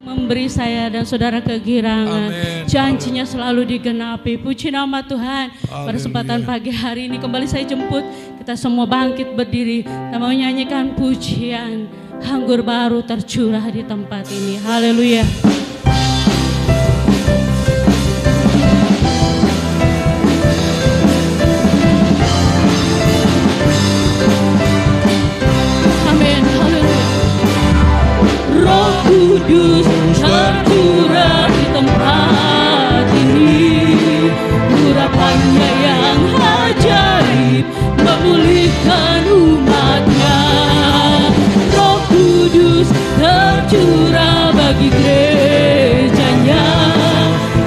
Memberi saya dan saudara kegirangan. Amin. Janjinya selalu digenapi. Puji nama Tuhan. Pada kesempatan pagi hari ini kembali saya jemput kita semua bangkit berdiri dan mau nyanyikan pujian anggur baru tercurah di tempat ini. Haleluya. Amin. Haleluya. Roh Kudus tercurah di tempat ini, urapannya yang ajaib memulihkan umatnya. Roh Kudus tercurah bagi gerejanya,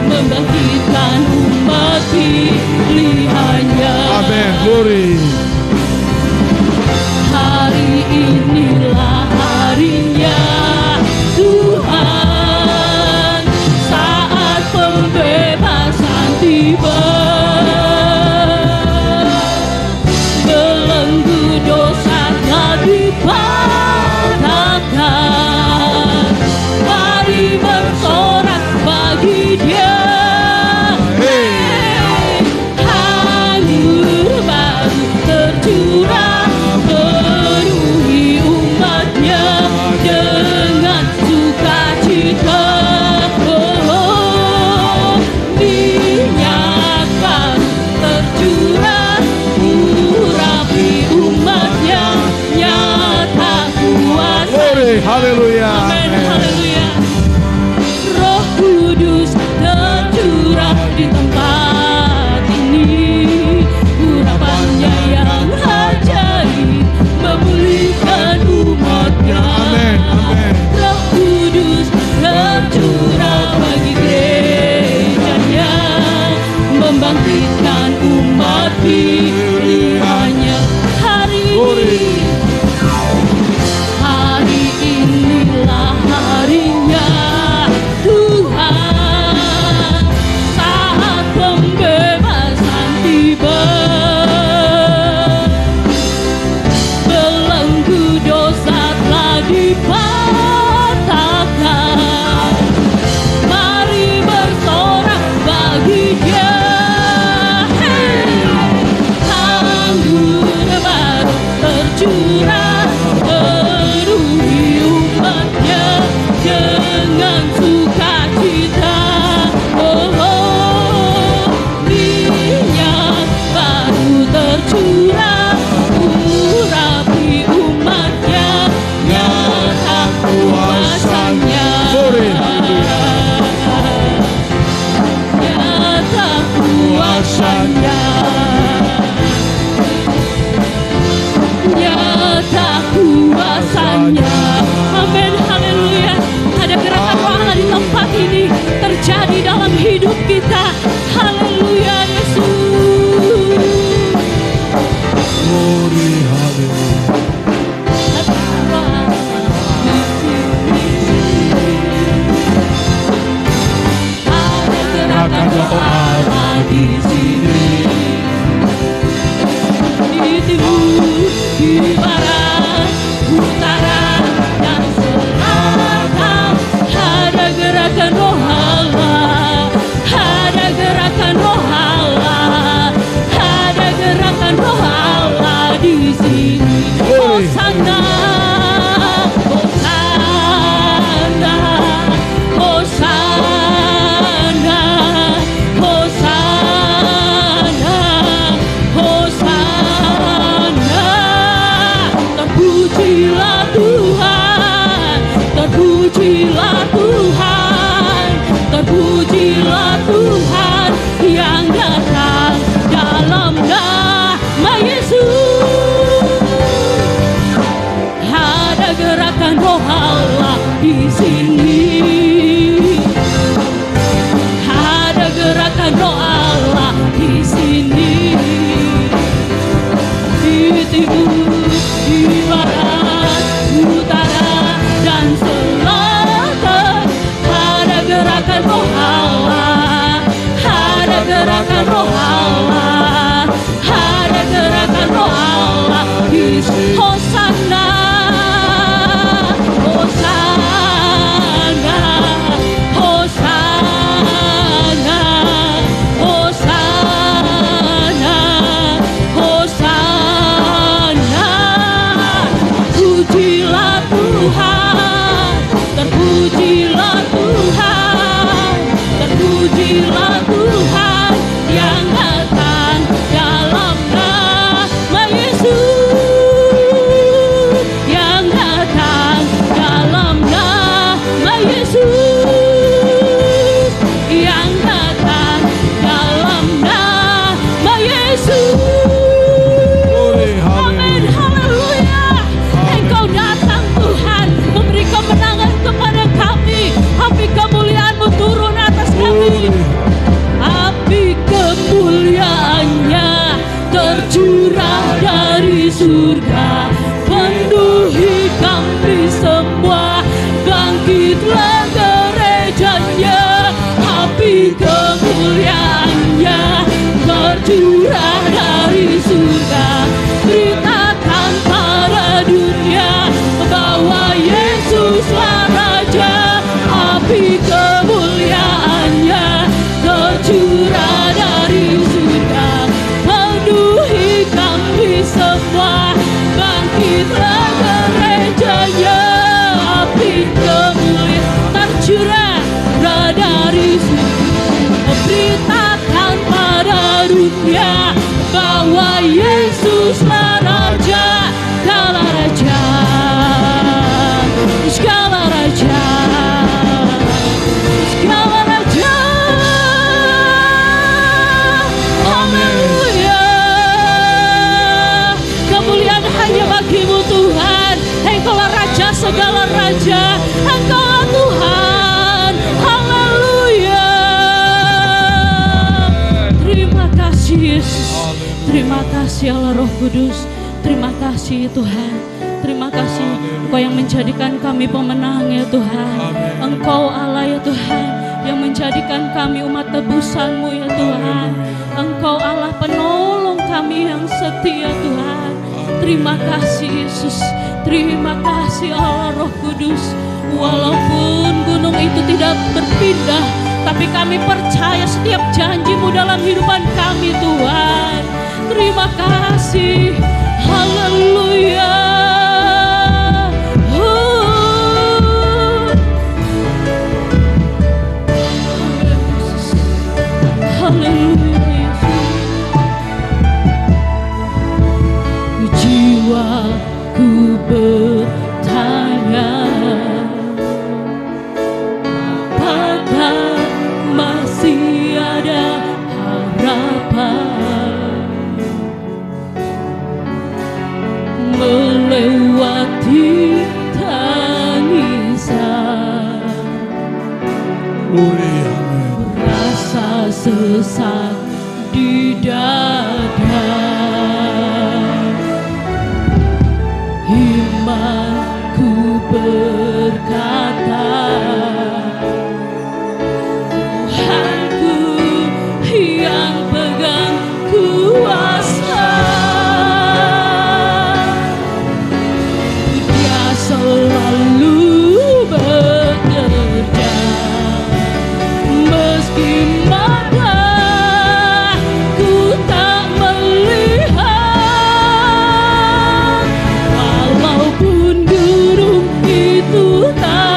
membangkitkan umat pilihannya. Amin. Glory. Hari inilah harinya Tuhan, saat pembebasan tiba. Belenggu dosa telah dipatahkan, mari bersorak bagi Dia. Anggur baru tercurah penuhi umatnya dengan sukacita. Minyak baru tercurah urapi umatnya, nyata kuasa. Haleluya. Amin. Haleluya. Roh Kudus tercurah di tempat ini, urapannya yang ajaib memulihkan umatnya. Amin. Amin. Roh Kudus tercurah bagi gerejanya, membangkitkan umat pilihannya. Hari inilah harinya Tuhan, saat pembebasan tiba. Belenggu dosa telah dipatahkan, mari bersorak bagi Dia. Anggur baru tercurah penuhi umatnya dengan sukacita. Minyak baru tercurah urapi umatnya, nyata kuasanya. Nyata kuasanya. Nyata kuasanya. Amin. Haleluya. Ada gerakan roh Allah di tempat ini terjadi dalam hidup kita. Haleluya Yesus. Glory. Haleluya. Ada gerakan roh Allah di sini. Di timur, di barat, utara, dan selatan. Ada gerakan roh Allah. Ada gerakan roh Allah. Ada gerakan roh Allah di sini. Hosana, Hosana, Hosana, Hosana, Hosana. Terpujilah Tuhan, terpujilah Tuhan, terpujilah Tuhan yang datang dalam nama Yesus. Ada gerakan roh Allah di sini. Ada gerakan roh Allah di sini. Di timur, di barat, utara, dan selatan. penuhi kami semua. Bangkitlah gerejanya, api kemuliaannya tercurah dari surga. Beritakan pada dunia bahwa Yesuslah Raja, api kemuliaannya tercurah dari surga. Penuhi kami semua, bangkitlah gerejanya, api kemuliaan tercurah dari surga. Beritakan pada dunia bahwa Yesuslah Raja, segala raja, segala raja, segala raja. Haleluya. Kemuliaan hanya bagi-Mu Tuhan. Engkaulah Raja segala raja, Engkaulah Tuhan. Haleluya. Terima kasih Yesus. Terima kasih Allah Roh Kudus. Terima kasih Tuhan. Terima kasih Engkau yang menjadikan kami pemenang ya Tuhan. Engkau Allah ya Tuhan yang menjadikan kami umat tebusan-Mu ya Tuhan. Engkau Allah penolong kami yang setia Tuhan. Terima kasih Yesus. Terima kasih Allah Roh Kudus. Walaupun gunung itu tidak berpindah, tapi kami percaya setiap janji-Mu dalam kehidupan kami Tuhan. Terima kasih. Haleluya. Haleluya Yesus. Jiwaku bertanya, apakah masih ada harapan melewati tangisan, rasa sesak di dada. Imanku berkata, Tuhanku yang pegang kuasa. Dia selalu bekerja, meski mataku tak melihat. Walaupun gunung itu tak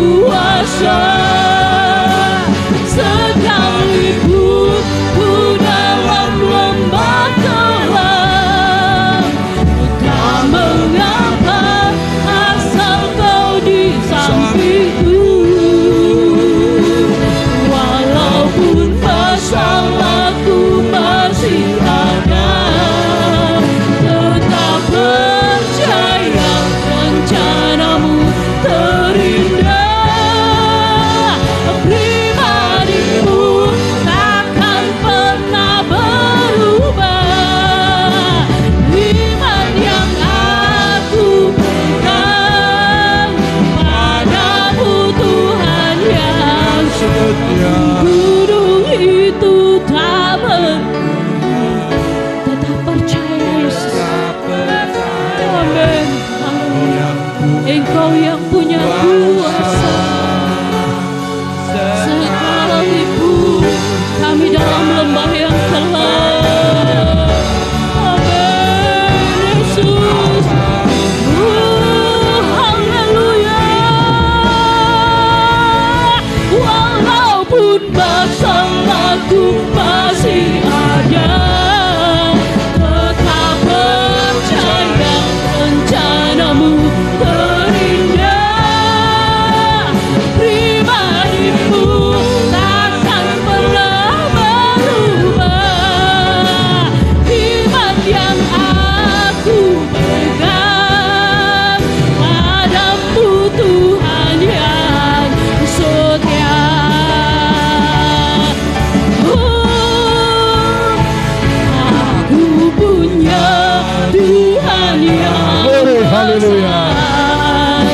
kuasa. Sekalipun ku dalam lembah kelam, tak mengapa asal kau di sampingku. Walaupun masalahku masih ada, tetap percaya rencanamu terindah. Pribadimu takkan pernah berubah. Iman yang aku pegang padamu Tuhan yang Setia. gunung itu tak tetap percaya Yesus. Amin. Engkau yang punya kuasa. Sekalipun kami dalam lembah yang kelam. Amin Yesus. Haleluya. Walaupun masalahku masih ada, tetap percaya rencanamu terindah. Pribadimu takkan pernah berubah. Iman yang aku pegang padamu Tuhan yang setia. Aku punya Tuhan yang Glory, haleluya. besar,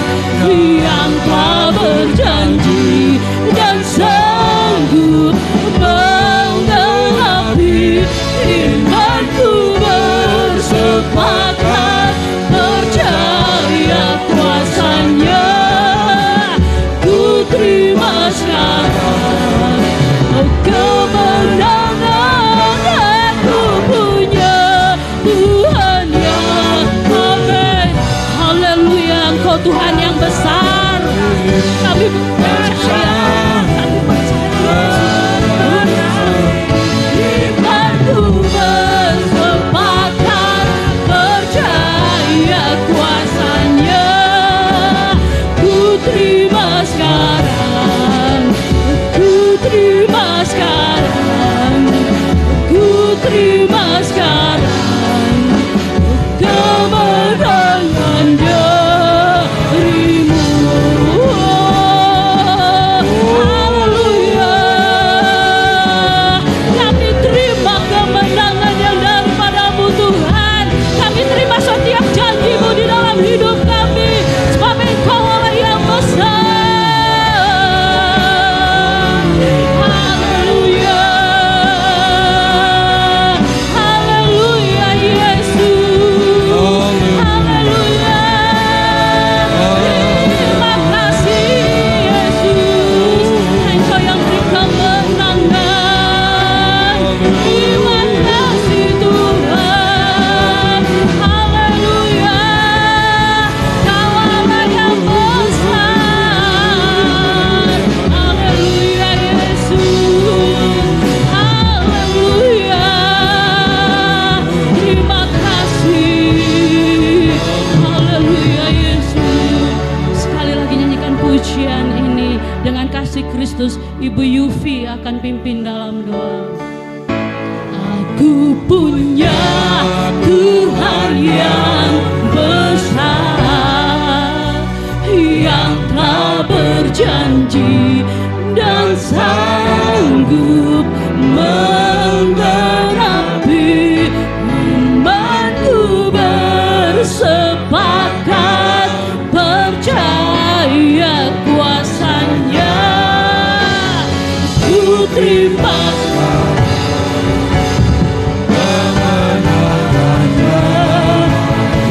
yang telah berjanji dan sanggup menggenapi. Imanku bersepakat percaya kuasanya. Ku terima sekarang kemenangan. Aku punya Tuhan yang amin. Haleluya. Engkau Tuhan yang besar. Kami percaya. Kami percaya. Imanku bersepakat percaya kuasanya. Ku terima sekarang. Ku terima sekarang. Ku terima sekarang kemenangan darimu. Haleluya. Kami terima kemenangan yang daripadamu Tuhan. Kami terima setiap janjimu di dalam hidup kami, sebab Engkau Allah yang besar. Haleluya. Haleluya Yesus. Haleluya. Terima kasih Yesus. Engkau yang beri kemenangan. Terima kasih Tuhan. Haleluya. Kau Allah yang besar. Haleluya Yesus. Haleluya. Terima kasih. Haleluya Yesus. Sekali lagi nyanyikan pujian ini dengan kasih Kristus. Ibu Yufi akan pimpin dalam doa. Aku punya Tuhan yang besar, yang telah berjanji dan sanggup menggenapi. Imanku bersepakat percaya kuasanya. Ku terima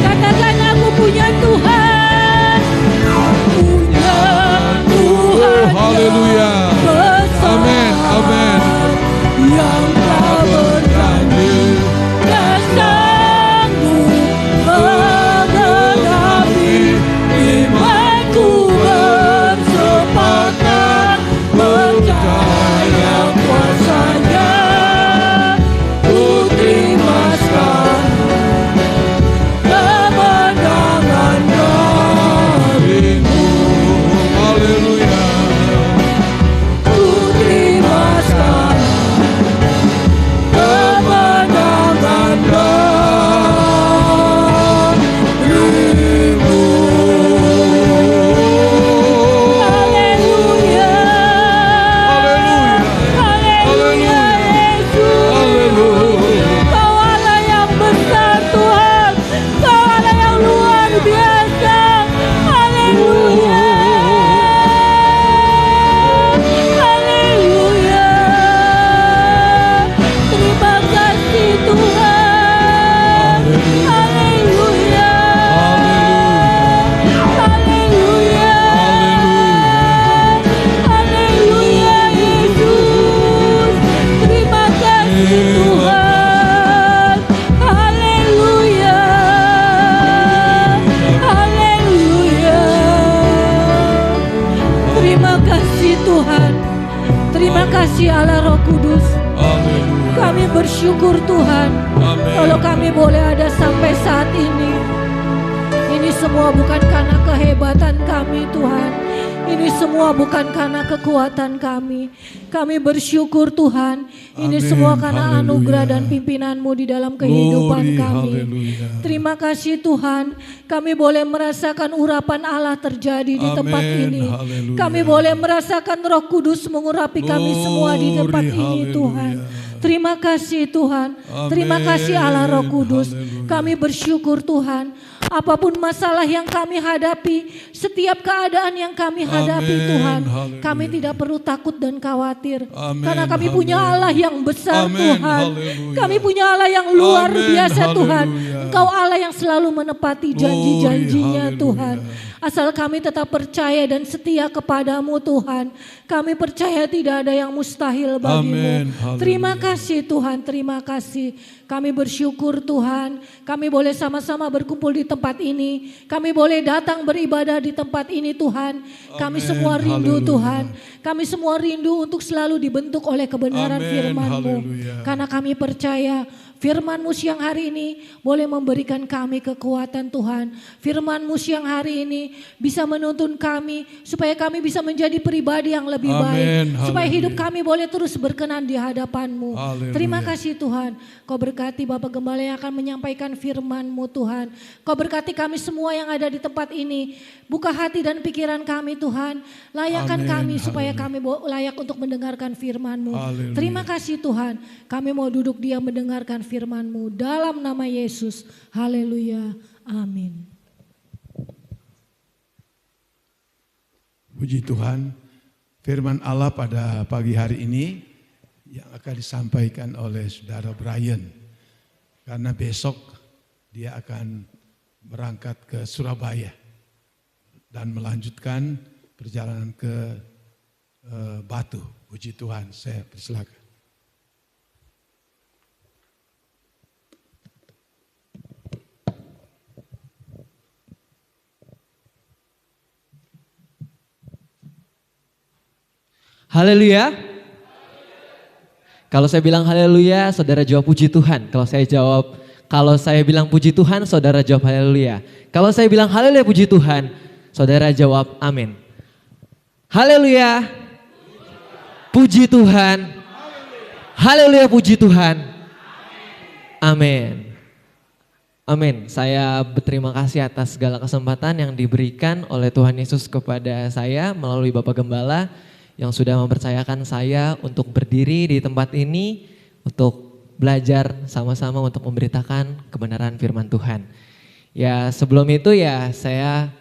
katakan aku punya Tuhan. Punya Tuhan. Haleluya. Amin, amin. Yang tak berjanji dan sanggup menggenapi. Imanku bersepakat kasih Tuhan. Terima kasih Allah Roh Kudus. Haleluya. Kami bersyukur Tuhan. Amin. Kalau kami boleh ada sampai saat ini. Ini semua bukan karena kehebatan kami Tuhan. Ini semua bukan karena kekuatan kami. Kami bersyukur Tuhan. Ini Amin. semua karena Haleluya. anugerah dan pimpinanmu di dalam kehidupan Glory, kami. haleluya. Terima kasih Tuhan. Kami boleh merasakan urapan Allah terjadi di tempat Amin. ini. Haleluya. Kami boleh merasakan Roh Kudus mengurapi kami semua di tempat Glory, ini Tuhan. Terima kasih Tuhan. Terima kasih Allah Roh Kudus. Haleluya. Kami bersyukur Tuhan. Apapun masalah yang kami hadapi, setiap keadaan yang kami hadapi Amin. Tuhan, Haleluya. kami tidak perlu takut dan khawatir. Amin. Karena kami Haleluya. punya Allah yang besar Amin. Tuhan. Haleluya. Kami punya Allah yang luar Amin. biasa Tuhan. Haleluya. Engkau Allah yang selalu menepati janji-janjinya Glory. Tuhan. Haleluya. Asal kami tetap percaya dan setia kepadamu Tuhan. Kami percaya tidak ada yang mustahil bagimu. Amin. Haleluya. Terima kasih Tuhan, terima kasih. Kami bersyukur Tuhan. Kami boleh sama-sama berkumpul di tempat ini. Kami boleh datang beribadah di tempat ini Tuhan. Kami Amin. semua rindu Haleluya. Tuhan. Kami semua rindu untuk selalu dibentuk oleh kebenaran Amin. firman-Mu. Haleluya. Karena kami percaya firman-Mu siang hari ini boleh memberikan kami kekuatan Tuhan. Firman-Mu siang hari ini bisa menuntun kami supaya kami bisa menjadi pribadi yang lebih Amin. baik. Supaya Haleluya. hidup kami boleh terus berkenan di hadapan-Mu. Haleluya. Terima kasih Tuhan. Kau berkati Bapak Gembala yang akan menyampaikan firman-Mu Tuhan. Kau berkati kami semua yang ada di tempat ini. Buka hati dan pikiran kami Tuhan. Layakkan Amin. kami supaya Haleluya. kami layak untuk mendengarkan firman-Mu. Haleluya. Terima kasih Tuhan. Kami mau duduk diam mendengarkan firman-Mu dalam nama Yesus. Haleluya. Amin. Puji Tuhan, firman Allah pada pagi hari ini yang akan disampaikan oleh Saudara Brian. Karena besok dia akan berangkat ke Surabaya dan melanjutkan perjalanan ke Batu. Puji Tuhan, saya persilakan. Haleluya. Kalau saya bilang haleluya, saudara jawab puji Tuhan. Kalau saya bilang puji Tuhan, saudara jawab haleluya. Kalau saya bilang haleluya puji Tuhan, saudara jawab amin. Haleluya. Puji Tuhan. Haleluya puji Tuhan. Amin. Amin. Saya berterima kasih atas segala kesempatan yang diberikan oleh Tuhan Yesus kepada saya melalui Bapak Gembala yang sudah mempercayakan saya untuk berdiri di tempat ini untuk belajar sama-sama untuk memberitakan kebenaran firman Tuhan. Ya sebelum itu ya saya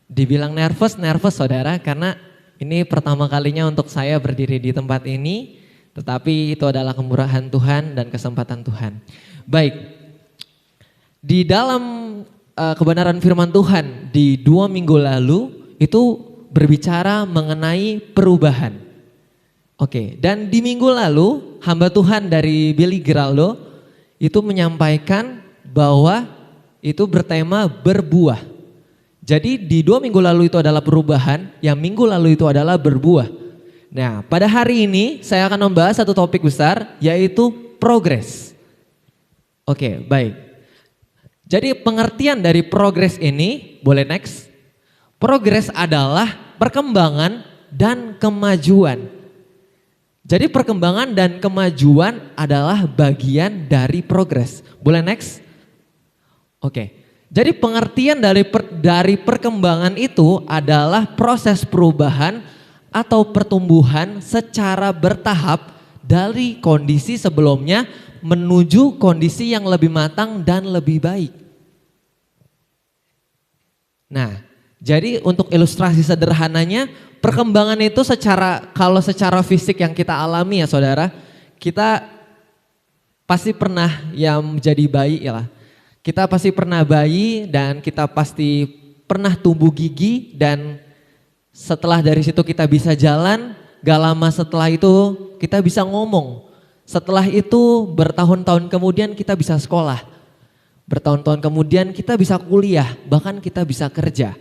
dibilang nervous saudara karena ini pertama kalinya untuk saya berdiri di tempat ini, tetapi itu adalah kemurahan Tuhan dan kesempatan Tuhan. Baik, di dalam kebenaran firman Tuhan di 2 minggu lalu itu berbicara mengenai perubahan. Oke, dan di minggu lalu hamba Tuhan dari Billy Geraldo itu menyampaikan bahwa itu bertema berbuah. Jadi di 2 minggu lalu itu adalah perubahan, yang minggu lalu itu adalah berbuah. Nah pada hari ini saya akan membahas satu topik besar yaitu progres. Oke, baik. Jadi pengertian dari progres ini, boleh next. Progres adalah perkembangan dan kemajuan. Jadi perkembangan dan kemajuan adalah bagian dari progres. Boleh next? Oke. Jadi pengertian dari perkembangan itu adalah proses perubahan atau pertumbuhan secara bertahap dari kondisi sebelumnya menuju kondisi yang lebih matang dan lebih baik. Nah, jadi untuk ilustrasi sederhananya, perkembangan itu kalau secara fisik yang kita alami ya saudara, kita pasti pernah yang menjadi bayi ya lah. Kita pasti pernah bayi dan kita pasti pernah tumbuh gigi dan setelah dari situ kita bisa jalan, gak lama setelah itu kita bisa ngomong. Setelah itu bertahun-tahun kemudian kita bisa sekolah. Bertahun-tahun kemudian kita bisa kuliah, bahkan kita bisa kerja.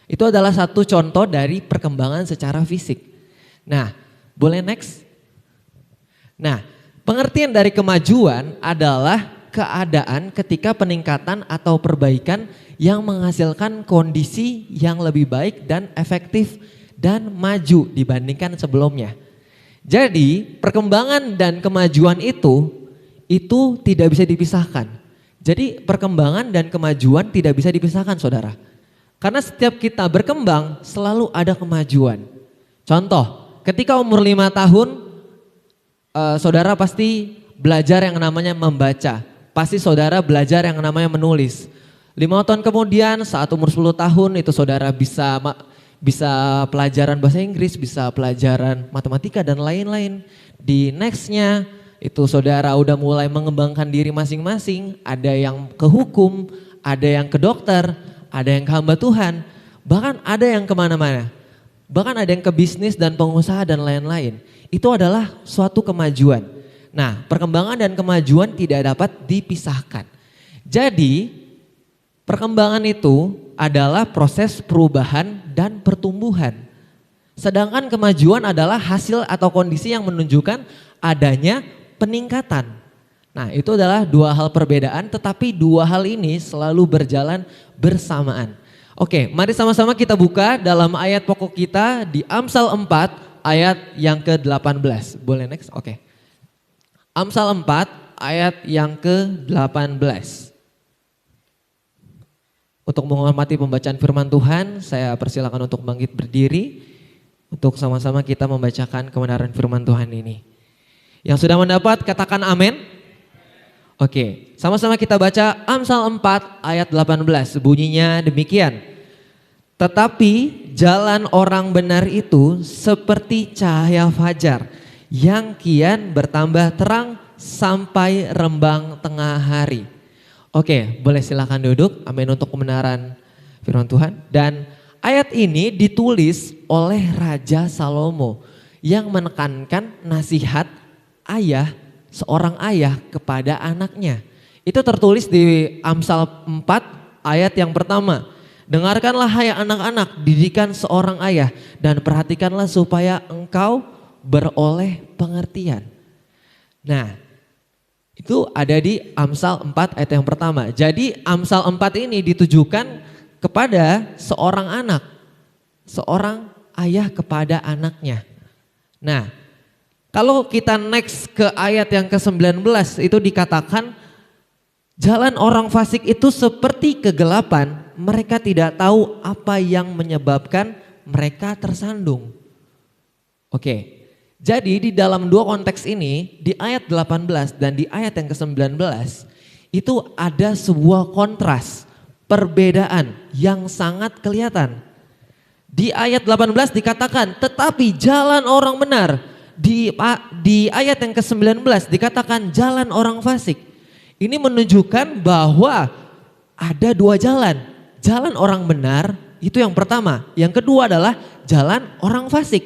Itu adalah satu contoh dari perkembangan secara fisik. Nah, boleh next? Nah, pengertian dari kemajuan adalah keadaan ketika peningkatan atau perbaikan yang menghasilkan kondisi yang lebih baik dan efektif dan maju dibandingkan sebelumnya. Jadi, perkembangan dan kemajuan itu tidak bisa dipisahkan. Jadi, perkembangan dan kemajuan tidak bisa dipisahkan, saudara. Karena setiap kita berkembang selalu ada kemajuan. Contoh, ketika umur 5 tahun, saudara pasti belajar yang namanya membaca. Pasti saudara belajar yang namanya menulis. 5 tahun kemudian saat umur 10 tahun itu saudara bisa pelajaran bahasa Inggris, bisa pelajaran matematika dan lain-lain. Di nextnya itu saudara udah mulai mengembangkan diri masing-masing. Ada yang ke hukum, ada yang ke dokter, ada yang ke hamba Tuhan, bahkan ada yang kemana-mana. Bahkan ada yang ke bisnis dan pengusaha dan lain-lain. Itu adalah suatu kemajuan. Nah, perkembangan dan kemajuan tidak dapat dipisahkan. Jadi, perkembangan itu adalah proses perubahan dan pertumbuhan. Sedangkan kemajuan adalah hasil atau kondisi yang menunjukkan adanya peningkatan. Nah, itu adalah dua hal perbedaan, tetapi dua hal ini selalu berjalan bersamaan. Oke, mari sama-sama kita buka dalam ayat pokok kita di Amsal 4 ayat yang ke-18. Boleh next? Oke. Amsal 4 ayat yang ke-18. Untuk menghormati pembacaan firman Tuhan, saya persilakan untuk bangkit berdiri untuk sama-sama kita membacakan kebenaran firman Tuhan ini. Yang sudah mendapat katakan amin. Oke, sama-sama kita baca Amsal 4 ayat 18, bunyinya demikian. Tetapi jalan orang benar itu seperti cahaya fajar yang kian bertambah terang sampai rembang tengah hari. Oke, boleh silakan duduk, amin untuk kebenaran firman Tuhan. Dan ayat ini ditulis oleh Raja Salomo yang menekankan nasihat seorang ayah kepada anaknya. Itu tertulis di Amsal 4 ayat yang pertama. Dengarkanlah hai anak-anak didikan seorang ayah dan perhatikanlah supaya engkau beroleh pengertian. Nah, itu ada di Amsal 4 ayat yang pertama. Jadi Amsal 4 ini ditujukan kepada seorang anak. Seorang ayah kepada anaknya. Nah, kalau kita next ke ayat yang ke-19 itu dikatakan jalan orang fasik itu seperti kegelapan, mereka tidak tahu apa yang menyebabkan mereka tersandung. Oke, jadi di dalam dua konteks ini, di ayat 18 dan di ayat yang ke-19 itu ada sebuah kontras, perbedaan yang sangat kelihatan. Di ayat 18 dikatakan tetapi jalan orang benar. Di ayat yang ke-19 dikatakan jalan orang fasik. Ini menunjukkan bahwa ada dua jalan. Jalan orang benar itu yang pertama. Yang kedua adalah jalan orang fasik.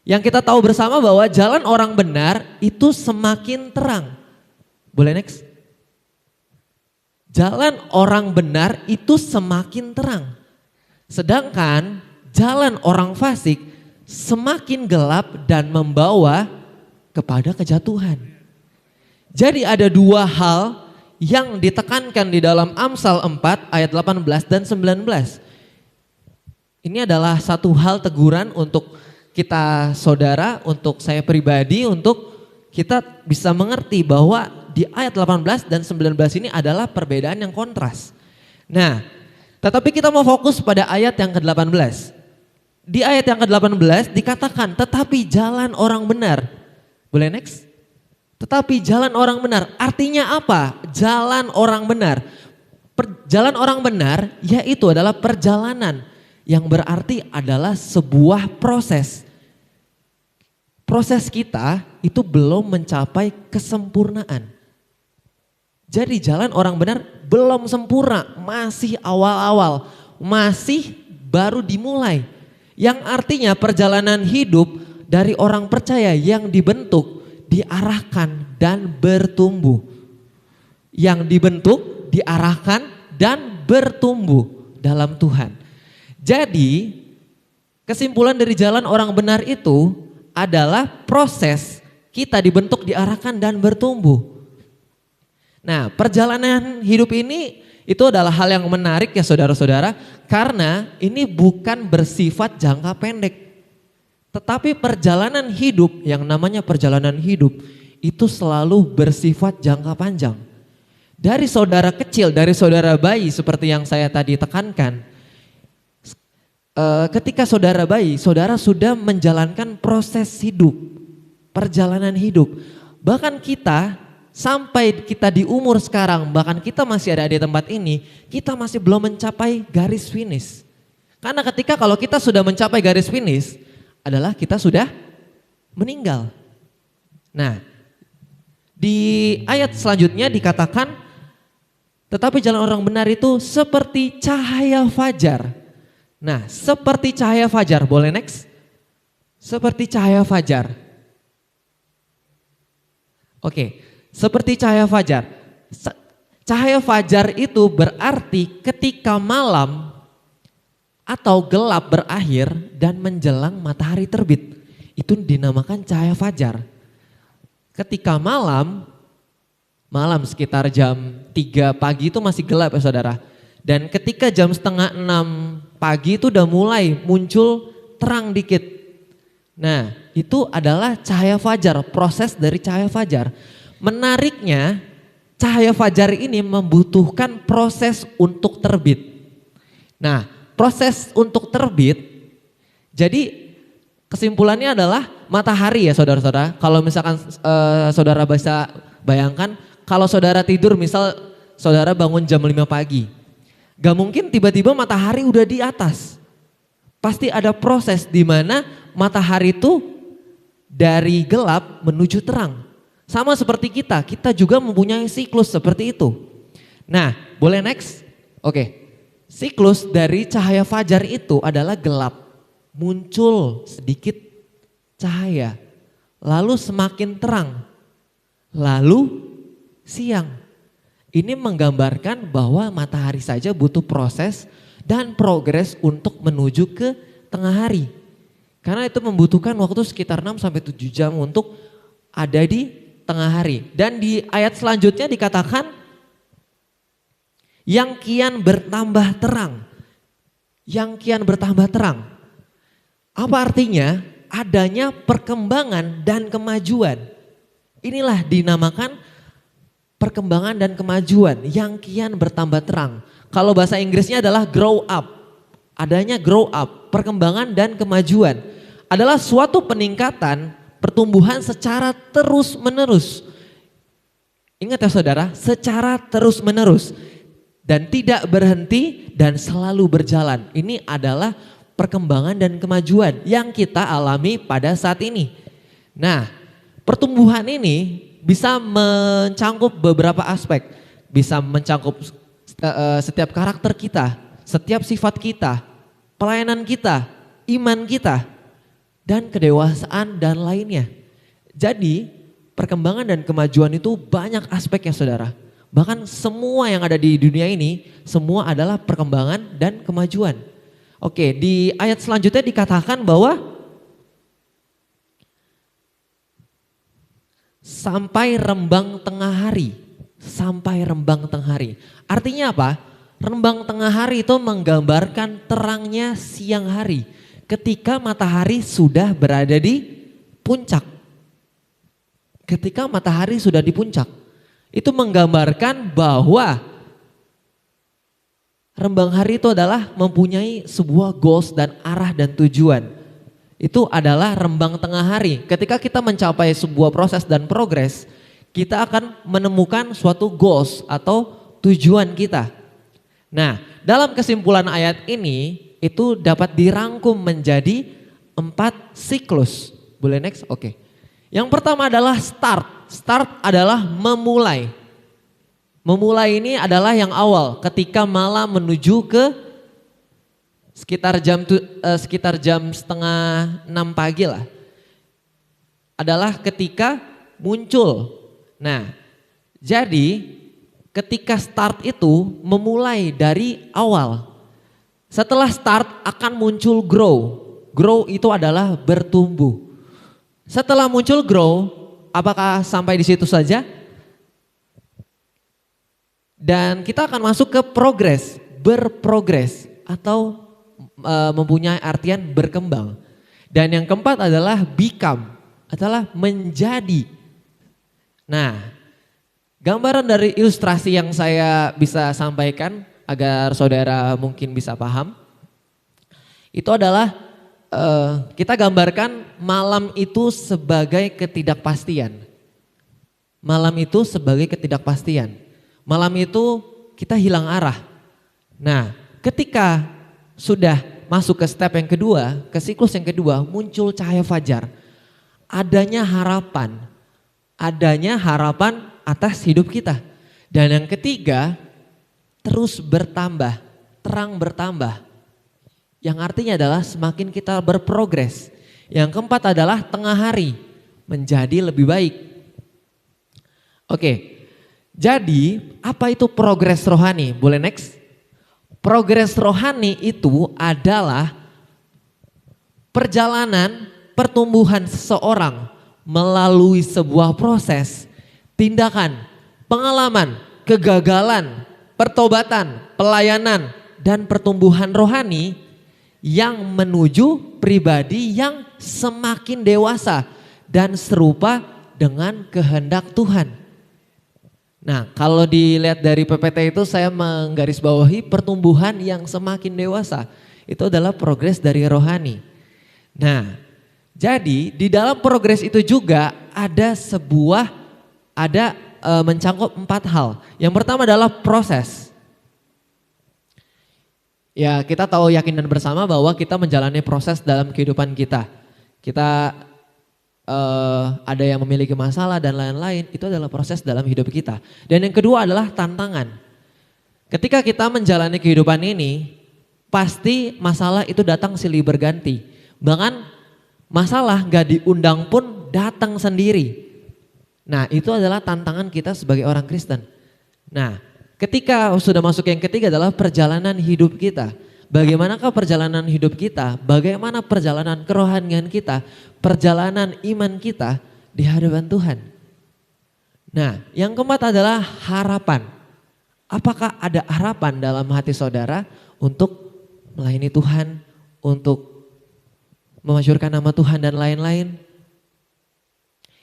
Yang kita tahu bersama bahwa jalan orang benar itu semakin terang. Boleh next? Jalan orang benar itu semakin terang. Sedangkan jalan orang fasik semakin gelap dan membawa kepada kejatuhan. Jadi ada dua hal yang ditekankan di dalam Amsal 4 ayat 18 dan 19. Ini adalah satu hal teguran untuk kita saudara, untuk saya pribadi, untuk kita bisa mengerti bahwa di ayat 18 dan 19 ini adalah perbedaan yang kontras. Nah, tetapi kita mau fokus pada ayat yang ke-18. Di ayat yang ke-18 dikatakan tetapi jalan orang benar. Boleh next? Tetapi jalan orang benar. Artinya apa? Jalan orang benar. Jalan orang benar yaitu adalah perjalanan. Yang berarti adalah sebuah proses. Proses kita itu belum mencapai kesempurnaan. Jadi jalan orang benar belum sempurna. Masih awal-awal. Masih baru dimulai. Yang artinya perjalanan hidup dari orang percaya yang dibentuk, diarahkan dan bertumbuh. Yang dibentuk, diarahkan dan bertumbuh dalam Tuhan. Jadi kesimpulan dari jalan orang benar itu adalah proses kita dibentuk, diarahkan dan bertumbuh. Nah, perjalanan hidup ini itu adalah hal yang menarik ya saudara-saudara, karena ini bukan bersifat jangka pendek. Tetapi perjalanan hidup, yang namanya perjalanan hidup itu selalu bersifat jangka panjang. Dari saudara kecil, dari saudara bayi seperti yang saya tadi tekankan, ketika saudara bayi, saudara sudah menjalankan proses hidup, perjalanan hidup. Bahkan kita sampai kita di umur sekarang, bahkan kita masih ada di tempat ini, kita masih belum mencapai garis finish. Karena ketika kalau kita sudah mencapai garis finish, adalah kita sudah meninggal. Nah, di ayat selanjutnya dikatakan, tetapi jalan orang benar itu seperti cahaya fajar. Nah, seperti cahaya fajar, boleh next? Seperti cahaya fajar. Oke, seperti cahaya fajar. Cahaya fajar itu berarti ketika malam atau gelap berakhir dan menjelang matahari terbit. Itu dinamakan cahaya fajar. Ketika malam sekitar jam 3 pagi itu masih gelap ya saudara. Dan ketika jam setengah 6 pagi itu udah mulai muncul terang dikit. Nah, itu adalah cahaya fajar, proses dari cahaya fajar. Menariknya, cahaya fajar ini membutuhkan proses untuk terbit. Nah, proses untuk terbit, jadi kesimpulannya adalah matahari ya saudara-saudara. Kalau misalkan saudara bisa bayangkan, kalau saudara tidur misal saudara bangun jam 5 pagi. Gak mungkin tiba-tiba matahari udah di atas. Pasti ada proses di mana matahari itu dari gelap menuju terang. Sama seperti kita juga mempunyai siklus seperti itu. Nah, boleh next? Oke. Siklus dari cahaya fajar itu adalah gelap. Muncul sedikit cahaya. Lalu semakin terang. Lalu siang. Ini menggambarkan bahwa matahari saja butuh proses dan progres untuk menuju ke tengah hari. Karena itu membutuhkan waktu sekitar 6-7 jam untuk ada di tengah hari. Dan di ayat selanjutnya dikatakan yang kian bertambah terang. Yang kian bertambah terang. Apa artinya? Adanya perkembangan dan kemajuan. Inilah dinamakan perkembangan dan kemajuan yang kian bertambah terang. Kalau bahasa Inggrisnya adalah grow up. Adanya grow up, perkembangan dan kemajuan. Adalah suatu peningkatan pertumbuhan secara terus menerus. Ingat ya saudara, secara terus menerus. Dan tidak berhenti dan selalu berjalan. Ini adalah perkembangan dan kemajuan yang kita alami pada saat ini. Nah, pertumbuhan ini bisa mencangkup beberapa aspek, bisa mencangkup setiap karakter kita, setiap sifat kita, pelayanan kita, iman kita, dan kedewasaan dan lainnya. Jadi perkembangan dan kemajuan itu banyak aspeknya saudara. Bahkan semua yang ada di dunia ini, semua adalah perkembangan dan kemajuan. Oke, di ayat selanjutnya dikatakan bahwa sampai rembang tengah hari, sampai rembang tengah hari. Artinya apa? Rembang tengah hari itu menggambarkan terangnya siang hari. Ketika matahari sudah berada di puncak. Ketika matahari sudah di puncak. Itu menggambarkan bahwa rembang hari itu adalah mempunyai sebuah goals dan arah dan tujuan. Itu adalah rembang tengah hari. Ketika kita mencapai sebuah proses dan progres, kita akan menemukan suatu goals atau tujuan kita. Nah, dalam kesimpulan ayat ini, itu dapat dirangkum menjadi 4 siklus. Boleh next? Oke. Yang pertama adalah start. Start adalah memulai. Memulai ini adalah yang awal, ketika malam menuju ke sekitar jam setengah 6 pagi lah. Adalah ketika muncul. Nah, jadi ketika start itu memulai dari awal. Setelah start akan muncul grow. Grow itu adalah bertumbuh. Setelah muncul grow, apakah sampai di situ saja? Dan kita akan masuk ke progress, berprogres atau mempunyai artian berkembang. Dan yang keempat adalah become, adalah menjadi. Nah, gambaran dari ilustrasi yang saya bisa sampaikan agar saudara mungkin bisa paham, itu adalah kita gambarkan malam itu sebagai ketidakpastian. Malam itu sebagai ketidakpastian. Malam itu kita hilang arah. Nah, ketika sudah masuk ke step yang kedua, ke siklus yang kedua, muncul cahaya fajar. Adanya harapan atas hidup kita. Dan yang ketiga, terus bertambah, terang bertambah. Yang artinya adalah semakin kita berprogres. Yang keempat adalah tengah hari, menjadi lebih baik. Oke. Jadi apa itu progres rohani? Boleh next? Progres rohani itu adalah perjalanan pertumbuhan seseorang melalui sebuah proses, tindakan, pengalaman, kegagalan, pertobatan, pelayanan, dan pertumbuhan rohani yang menuju pribadi yang semakin dewasa dan serupa dengan kehendak Tuhan. Nah, kalau dilihat dari PPT itu saya menggarisbawahi pertumbuhan yang semakin dewasa. Itu adalah progres dari rohani. Nah, jadi di dalam progres itu juga ada mencakup 4 hal. Yang pertama adalah proses. Ya, kita tahu yakin dan bersama bahwa kita menjalani proses dalam kehidupan kita. Kita ada yang memiliki masalah dan lain-lain, itu adalah proses dalam hidup kita. Dan yang kedua adalah tantangan. Ketika kita menjalani kehidupan ini, pasti masalah itu datang silih berganti. Bahkan masalah gak diundang pun datang sendiri. Nah, itu adalah tantangan kita sebagai orang Kristen. Nah, ketika sudah masuk yang ketiga adalah perjalanan hidup kita. Bagaimanakah perjalanan hidup kita? Bagaimana perjalanan kerohanian kita? Perjalanan iman kita di hadapan Tuhan. Nah, yang keempat adalah harapan. Apakah ada harapan dalam hati saudara untuk melayani Tuhan, untuk memasyurkan nama Tuhan dan lain-lain?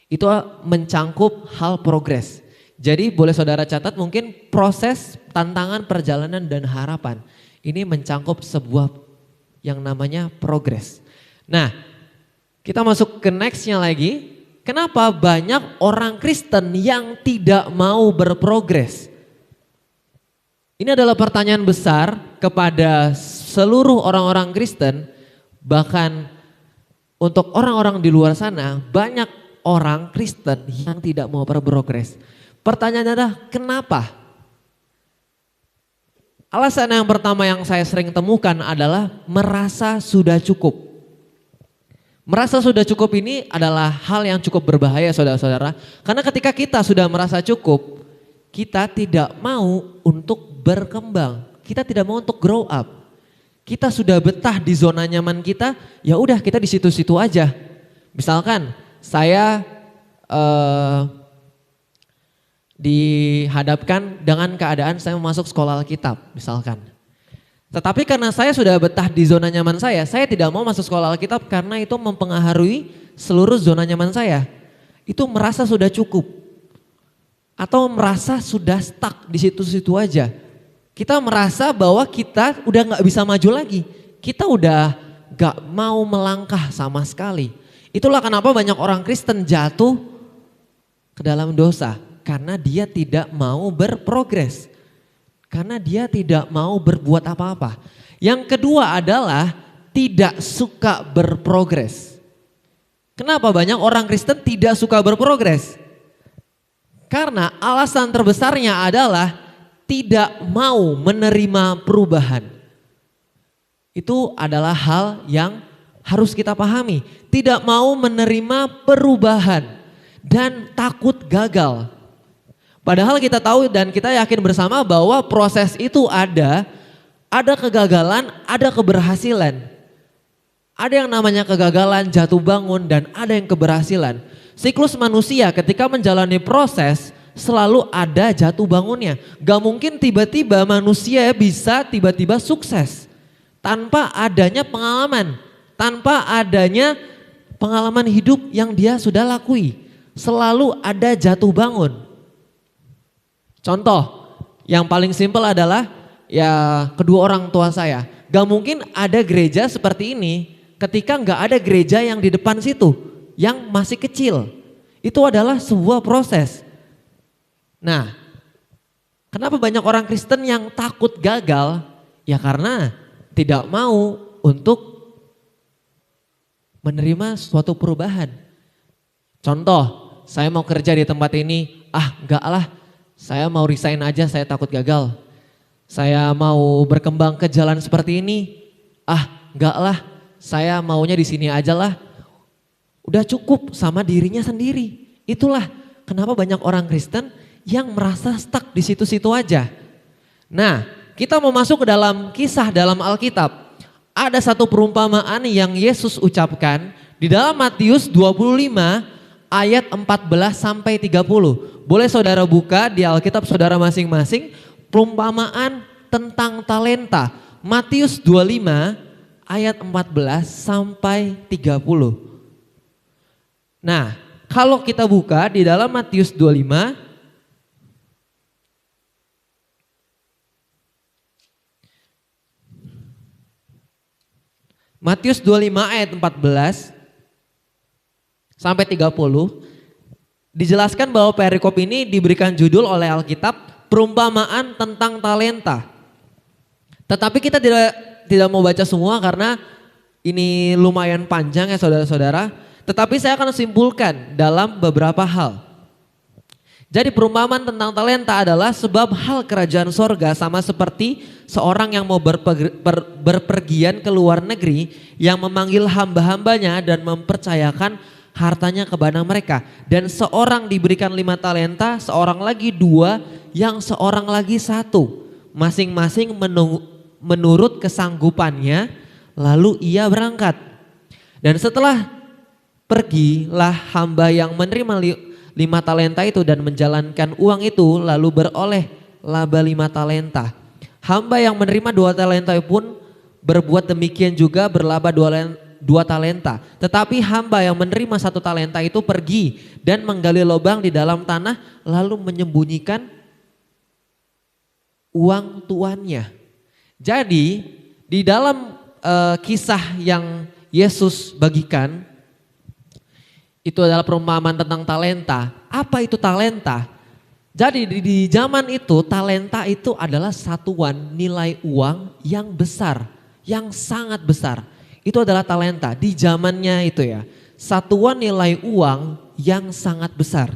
Itu mencangkup hal progres. Jadi boleh saudara catat mungkin proses, tantangan, perjalanan, dan harapan. Ini mencangkup sebuah yang namanya progres. Nah, kita masuk ke nextnya lagi. Kenapa banyak orang Kristen yang tidak mau berprogres? Ini adalah pertanyaan besar kepada seluruh orang-orang Kristen. Bahkan untuk orang-orang di luar sana, banyak orang Kristen yang tidak mau berprogres. Pertanyaannya adalah kenapa? Alasan yang pertama yang saya sering temukan adalah merasa sudah cukup. Merasa sudah cukup ini adalah hal yang cukup berbahaya saudara-saudara. Karena ketika kita sudah merasa cukup, kita tidak mau untuk berkembang. Kita tidak mau untuk grow up. Kita sudah betah di zona nyaman kita, ya udah kita di situ-situ aja. Misalkan saya dihadapkan dengan keadaan saya masuk sekolah Alkitab misalkan. Tetapi karena saya sudah betah di zona nyaman saya tidak mau masuk sekolah Alkitab karena itu mempengaruhi seluruh zona nyaman saya. Itu merasa sudah cukup. Atau merasa sudah stuck di situ-situ aja. Kita merasa bahwa kita udah gak bisa maju lagi. Kita udah gak mau melangkah sama sekali. Itulah kenapa banyak orang Kristen jatuh ke dalam dosa. Karena dia tidak mau berprogres. Karena dia tidak mau berbuat apa-apa. Yang kedua adalah tidak suka berprogres. Kenapa banyak orang Kristen tidak suka berprogres? Karena alasan terbesarnya adalah tidak mau menerima perubahan. Itu adalah hal yang harus kita pahami. Tidak mau menerima perubahan dan takut gagal. Padahal kita tahu dan kita yakin bersama bahwa proses itu ada Ada kegagalan, ada keberhasilan. Ada yang namanya kegagalan, jatuh bangun, dan ada yang keberhasilan. Siklus manusia ketika menjalani proses selalu ada jatuh bangunnya. Gak mungkin tiba-tiba manusia bisa tiba-tiba sukses tanpa adanya pengalaman, tanpa adanya pengalaman hidup yang dia sudah lakui. Selalu ada jatuh bangun. Contoh yang paling simpel adalah ya kedua orang tua saya. Gak mungkin ada gereja seperti ini ketika gak ada gereja yang di depan situ yang masih kecil. Itu adalah sebuah proses. Nah, kenapa banyak orang Kristen yang takut gagal? Ya karena tidak mau untuk menerima suatu perubahan. Contoh, saya mau kerja di tempat ini, enggak lah, saya mau resign aja, saya takut gagal. Saya mau berkembang ke jalan seperti ini, enggak lah, saya maunya di sini aja lah. Udah cukup sama dirinya sendiri. Itulah kenapa banyak orang Kristen yang merasa stuck di situ-situ aja. Nah, kita mau masuk ke dalam kisah dalam Alkitab. Ada satu perumpamaan yang Yesus ucapkan di dalam Matius 25 ayat 14 sampai 30. Boleh saudara buka di Alkitab saudara masing-masing, perumpamaan tentang talenta. Matius 25 ayat 14 sampai 30. Nah, kalau kita buka di dalam Matius 25, Matius 25 ayat 14 sampai 30, dijelaskan bahwa perikop ini diberikan judul oleh Alkitab perumpamaan tentang talenta. Tetapi kita tidak mau baca semua karena ini lumayan panjang ya saudara-saudara. Tetapi saya akan simpulkan dalam beberapa hal. Jadi perumpamaan tentang talenta adalah sebab hal kerajaan sorga sama seperti seorang yang mau berpergian ke luar negeri yang memanggil hamba-hambanya dan mempercayakan hartanya kepada mereka. Dan seorang diberikan 5 talenta, seorang lagi 2, yang seorang lagi 1. Masing-masing menurut kesanggupannya, lalu ia berangkat. Dan setelah pergilah hamba yang menerima 5 talenta itu dan menjalankan uang itu lalu beroleh laba 5 talenta. Hamba yang menerima 2 talenta pun berbuat demikian juga berlaba 2 talenta. Tetapi hamba yang menerima 1 talenta itu pergi dan menggali lubang di dalam tanah lalu menyembunyikan uang tuannya. Jadi di dalam kisah yang Yesus bagikan itu adalah perumpamaan tentang talenta. Apa itu talenta? Jadi di zaman itu talenta itu adalah satuan nilai uang yang besar, yang sangat besar. Itu adalah talenta di zamannya itu ya. Satuan nilai uang yang sangat besar.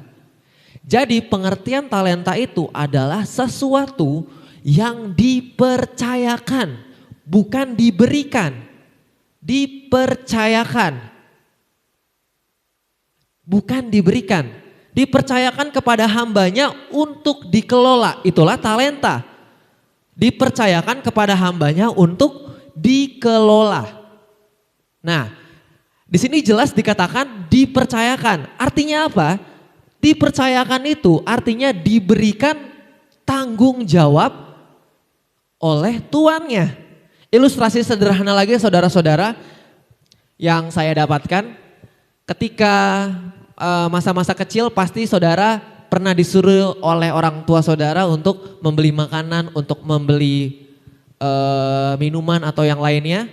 Jadi pengertian talenta itu adalah sesuatu yang dipercayakan, bukan diberikan. Dipercayakan. Bukan diberikan. Dipercayakan kepada hambanya untuk dikelola. Itulah talenta. Dipercayakan kepada hambanya untuk dikelola. Nah, di sini jelas dikatakan dipercayakan. Artinya apa? Dipercayakan itu artinya diberikan tanggung jawab oleh tuannya. Ilustrasi sederhana lagi saudara-saudara yang saya dapatkan ketika masa-masa kecil pasti saudara pernah disuruh oleh orang tua saudara untuk membeli makanan, untuk membeli minuman atau yang lainnya.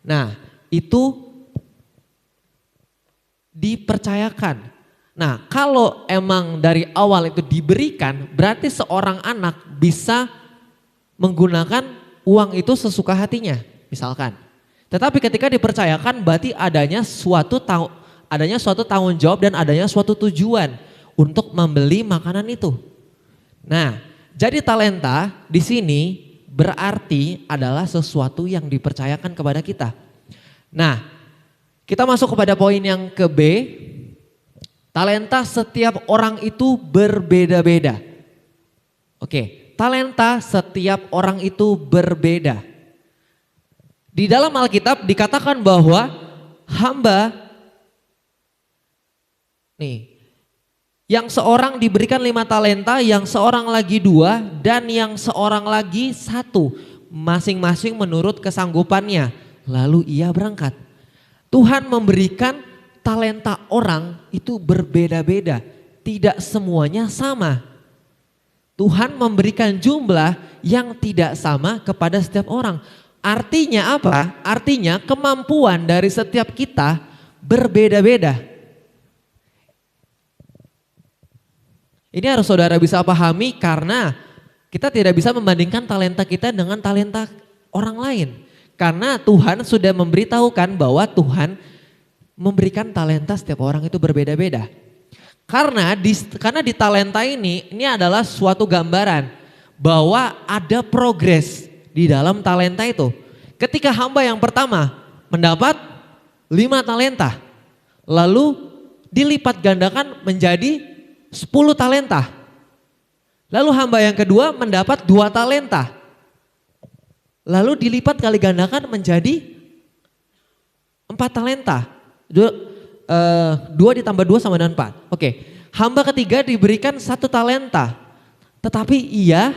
Nah, itu dipercayakan. Nah, kalau emang dari awal itu diberikan, berarti seorang anak bisa menggunakan uang itu sesuka hatinya, misalkan. Tetapi ketika dipercayakan berarti adanya suatu tanggung jawab dan adanya suatu tujuan untuk membeli makanan itu. Nah, jadi talenta di sini berarti adalah sesuatu yang dipercayakan kepada kita. Nah, kita masuk kepada poin yang ke B. Talenta setiap orang itu berbeda-beda. Oke, talenta setiap orang itu berbeda. Di dalam Alkitab dikatakan bahwa hamba nih, yang seorang diberikan 5 talenta, yang seorang lagi 2, dan yang seorang lagi 1, masing-masing menurut kesanggupannya. Lalu ia berangkat. Tuhan memberikan talenta orang itu berbeda-beda, tidak semuanya sama. Tuhan memberikan jumlah yang tidak sama kepada setiap orang. Artinya apa? Artinya kemampuan dari setiap kita berbeda-beda. Ini harus saudara bisa pahami karena kita tidak bisa membandingkan talenta kita dengan talenta orang lain. Karena Tuhan sudah memberitahukan bahwa Tuhan memberikan talenta setiap orang itu berbeda-beda. Karena di talenta ini adalah suatu gambaran bahwa ada progres di dalam talenta itu. Ketika hamba yang pertama mendapat 5 talenta, lalu dilipat gandakan menjadi 10 talenta. Lalu hamba yang kedua mendapat 2 talenta, lalu dilipat kali gandakan menjadi 4 talenta. 2 ditambah 2 sama dengan 4. Oke, hamba ketiga diberikan 1 talenta, tetapi ia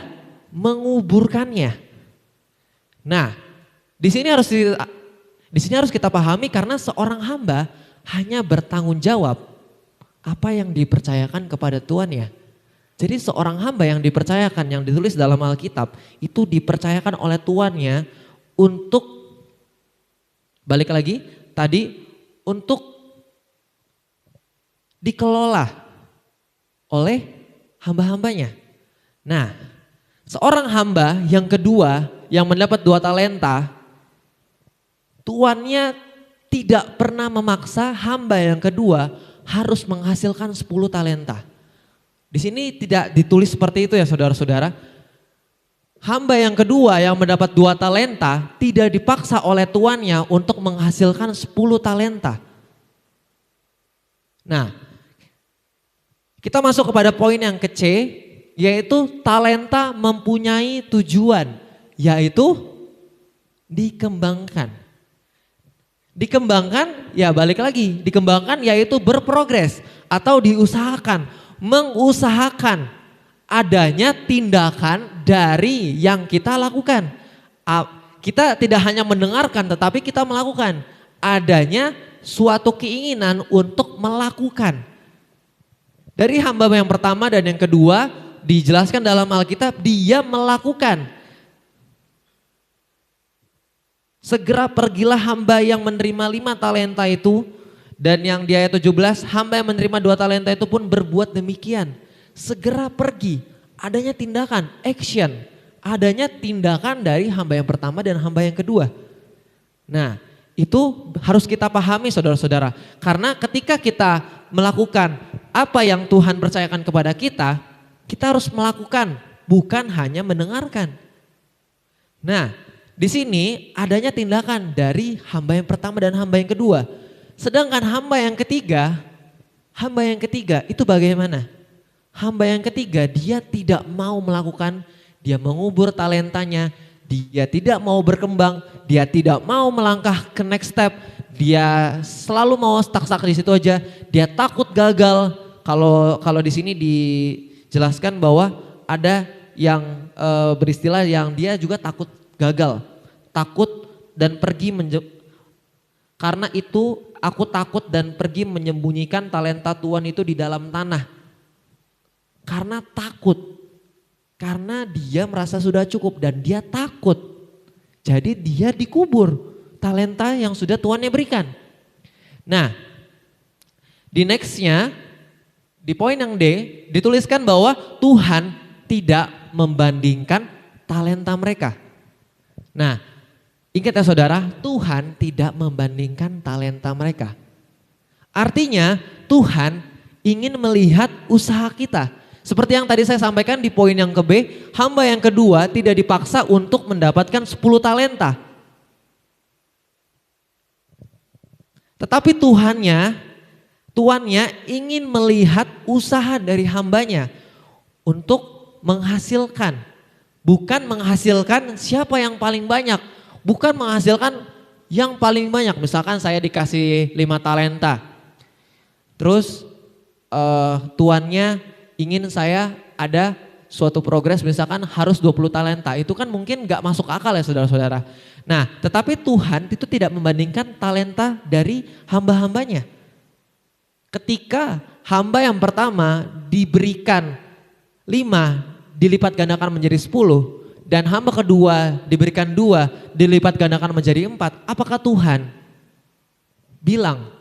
menguburkannya. Nah, di sini harus kita pahami karena seorang hamba hanya bertanggung jawab apa yang dipercayakan kepada Tuhan ya. Jadi seorang hamba yang dipercayakan, yang ditulis dalam Alkitab itu dipercayakan oleh tuannya untuk, balik lagi tadi, untuk dikelola oleh hamba-hambanya. Nah, seorang hamba yang kedua yang mendapat 2 talenta, tuannya tidak pernah memaksa hamba yang kedua harus menghasilkan 10 talenta. Di sini tidak ditulis seperti itu ya saudara-saudara. Hamba yang kedua yang mendapat 2 talenta tidak dipaksa oleh tuannya untuk menghasilkan 10 talenta. Nah, kita masuk kepada poin yang ke C, yaitu talenta mempunyai tujuan, yaitu dikembangkan. Dikembangkan ya balik lagi, dikembangkan yaitu berprogres atau diusahakan, mengusahakan adanya tindakan dari yang kita lakukan. Kita tidak hanya mendengarkan tetapi kita melakukan, adanya suatu keinginan untuk melakukan. Dari hamba yang pertama dan yang kedua dijelaskan dalam Alkitab, dia melakukan. Segera pergilah hamba yang menerima 5 talenta itu, dan yang di ayat 17, hamba yang menerima 2 talenta itu pun berbuat demikian. Segera pergi, adanya tindakan, action, adanya tindakan dari hamba yang pertama dan hamba yang kedua. Nah, itu harus kita pahami saudara-saudara, karena ketika kita melakukan apa yang Tuhan percayakan kepada kita, kita harus melakukan, bukan hanya mendengarkan. Nah, di sini adanya tindakan dari hamba yang pertama dan hamba yang kedua. Sedangkan hamba yang ketiga itu bagaimana? Hamba yang ketiga dia tidak mau melakukan, dia mengubur talentanya, dia tidak mau berkembang, dia tidak mau melangkah ke next step, dia selalu mau stuck di situ aja, dia takut gagal. Kalau di sini dijelaskan bahwa ada yang beristilah yang dia juga takut gagal, takut dan pergi karena itu aku takut dan pergi menyembunyikan talenta Tuhan itu di dalam tanah. Karena takut, karena dia merasa sudah cukup dan dia takut. Jadi dia dikubur talenta yang sudah Tuhannya berikan. Nah, di nextnya, di poin yang D dituliskan bahwa Tuhan tidak membandingkan talenta mereka. Nah, ingat ya saudara, Tuhan tidak membandingkan talenta mereka. Artinya Tuhan ingin melihat usaha kita. Seperti yang tadi saya sampaikan di poin yang ke B, hamba yang kedua tidak dipaksa untuk mendapatkan 10 talenta. Tetapi tuannya ingin melihat usaha dari hambanya untuk menghasilkan. Bukan menghasilkan siapa yang paling banyak. bukan menghasilkan yang paling banyak. Misalkan saya dikasih 5 talenta, terus tuannya ingin saya ada suatu progres misalkan harus 20 talenta. Itu kan mungkin gak masuk akal ya saudara-saudara. Nah tetapi Tuhan itu tidak membandingkan talenta dari hamba-hambanya. Ketika hamba yang pertama diberikan 5 dilipat gandakan menjadi 10 dan hamba kedua diberikan 2 dilipat gandakan menjadi 4, apakah Tuhan bilang,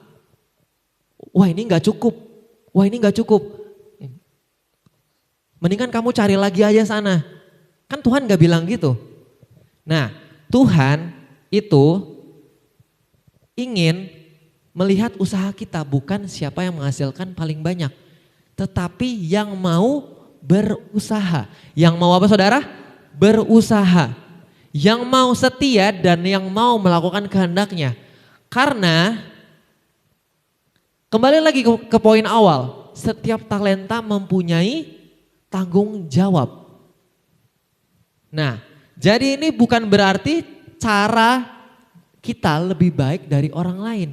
wah ini gak cukup, wah ini gak cukup, mendingan kamu cari lagi aja sana? Kan Tuhan gak bilang gitu. Nah Tuhan itu ingin melihat usaha kita, bukan siapa yang menghasilkan paling banyak, tetapi yang mau berusaha. Yang mau apa saudara? Berusaha. Yang mau setia dan yang mau melakukan kehendaknya. Karena kembali lagi ke poin awal, setiap talenta mempunyai tanggung jawab. Nah, jadi ini bukan berarti cara kita lebih baik dari orang lain.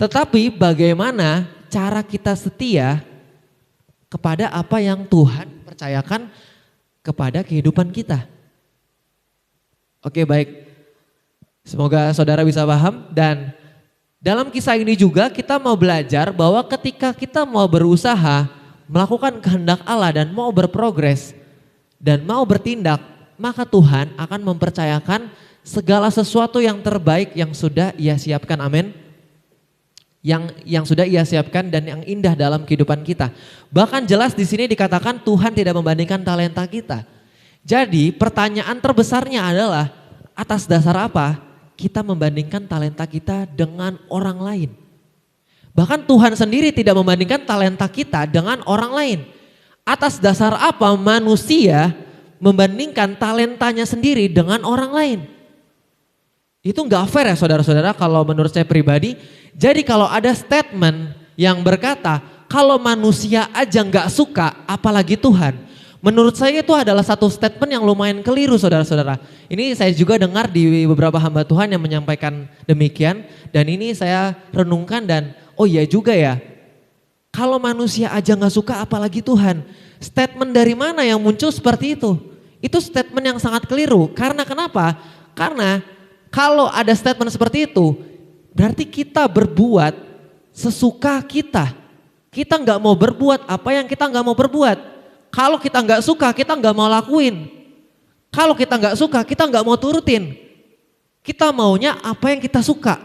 Tetapi bagaimana cara kita setia kepada apa yang Tuhan percayakan kepada kehidupan kita. Oke baik, semoga saudara bisa paham. Dan dalam kisah ini juga kita mau belajar bahwa ketika kita mau berusaha melakukan kehendak Allah dan mau berprogres dan mau bertindak, maka Tuhan akan mempercayakan segala sesuatu yang terbaik yang sudah Ia siapkan, amin. Yang sudah Ia siapkan dan yang indah dalam kehidupan kita. Bahkan jelas di sini dikatakan Tuhan tidak membandingkan talenta kita. Jadi pertanyaan terbesarnya adalah atas dasar apa kita membandingkan talenta kita dengan orang lain. Bahkan Tuhan sendiri tidak membandingkan talenta kita dengan orang lain. Atas dasar apa manusia membandingkan talentanya sendiri dengan orang lain? Itu gak fair ya saudara-saudara kalau menurut saya pribadi. Jadi kalau ada statement yang berkata kalau manusia aja gak suka apalagi Tuhan. Menurut saya itu adalah satu statement yang lumayan keliru saudara-saudara. Ini saya juga dengar di beberapa hamba Tuhan yang menyampaikan demikian. Dan ini saya renungkan dan oh iya juga ya. Kalau manusia aja gak suka apalagi Tuhan. Statement dari mana yang muncul seperti itu? Itu statement yang sangat keliru. Karena kenapa? Karena kalau ada statement seperti itu, berarti kita berbuat sesuka kita. Kita nggak mau berbuat apa yang kita nggak mau berbuat. Kalau kita nggak suka, kita nggak mau lakuin. Kalau kita nggak suka, kita nggak mau turutin. Kita maunya apa yang kita suka.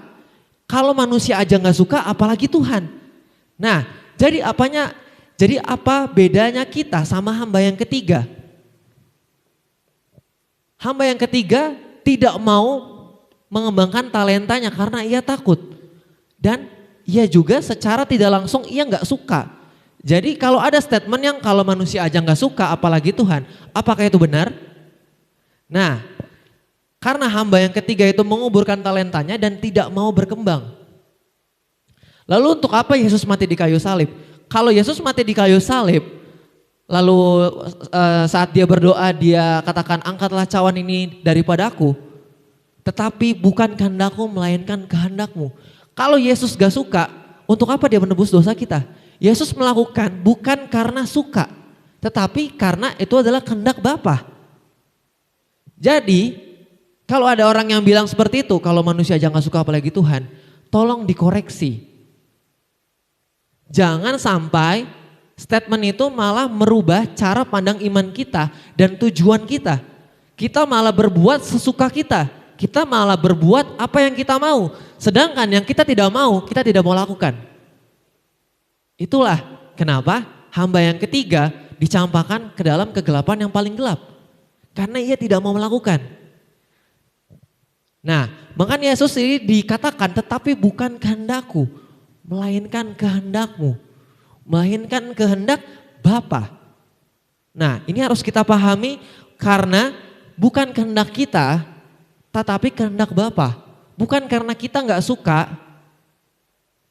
Kalau manusia aja nggak suka, apalagi Tuhan. Nah, jadi apa bedanya kita sama hamba yang ketiga? Hamba yang ketiga tidak mau mengembangkan talentanya karena ia takut. Dan ia juga secara tidak langsung ia nggak suka. Jadi kalau ada statement yang kalau manusia aja nggak suka apalagi Tuhan, apakah itu benar? Nah, karena hamba yang ketiga itu menguburkan talentanya dan tidak mau berkembang. Lalu untuk apa Yesus mati di kayu salib? Kalau Yesus mati di kayu salib, lalu saat dia berdoa dia katakan angkatlah cawan ini daripada aku. Tetapi bukan kehendakku melainkan kehendakmu. Kalau Yesus gak suka, untuk apa dia menebus dosa kita? Yesus melakukan bukan karena suka, tetapi karena itu adalah kehendak Bapa. Jadi kalau ada orang yang bilang seperti itu, kalau manusia aja gak suka apalagi Tuhan, tolong dikoreksi. Jangan sampai statement itu malah merubah cara pandang iman kita dan tujuan kita. Kita malah berbuat sesuka kita. Kita malah berbuat apa yang kita mau. Sedangkan yang kita tidak mau, kita tidak mau lakukan. Itulah kenapa hamba yang ketiga dicampakkan ke dalam kegelapan yang paling gelap. Karena ia tidak mau melakukan. Nah, makanya Yesus ini dikatakan tetapi bukan kehendakku, melainkan kehendakmu. Melainkan kehendak Bapa. Nah, ini harus kita pahami karena bukan kehendak kita, tetapi kehendak Bapa. Bukan karena kita nggak suka,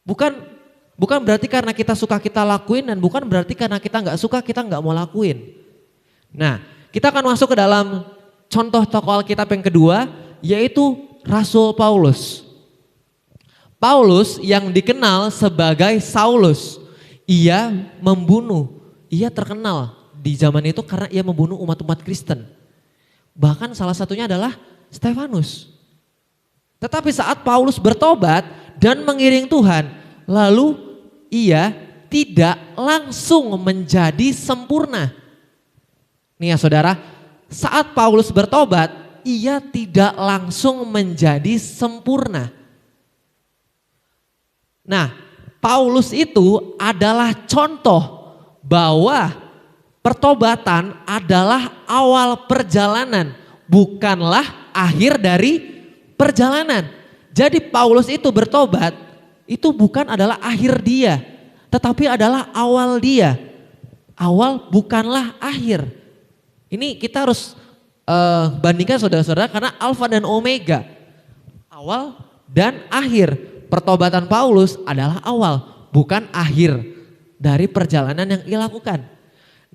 bukan berarti karena kita suka kita lakuin dan bukan berarti karena kita nggak suka kita nggak mau lakuin. Nah, kita akan masuk ke dalam contoh tokoh Alkitab yang kedua, yaitu Rasul Paulus. Paulus yang dikenal sebagai Saulus, ia membunuh, ia terkenal di zaman itu karena ia membunuh umat-umat Kristen. Bahkan salah satunya adalah Stefanus. Tetapi saat Paulus bertobat dan mengiring Tuhan, lalu ia tidak langsung menjadi sempurna. Nih ya saudara, saat Paulus bertobat, ia tidak langsung menjadi sempurna. Nah, Paulus itu adalah contoh bahwa pertobatan adalah awal perjalanan, bukanlah akhir dari perjalanan. Jadi Paulus itu bertobat, itu bukan adalah akhir dia, tetapi adalah awal dia. Awal bukanlah akhir. Ini kita harus bandingkan saudara-saudara karena alfa dan omega. Awal dan akhir. Pertobatan Paulus adalah awal, bukan akhir dari perjalanan yang ia lakukan.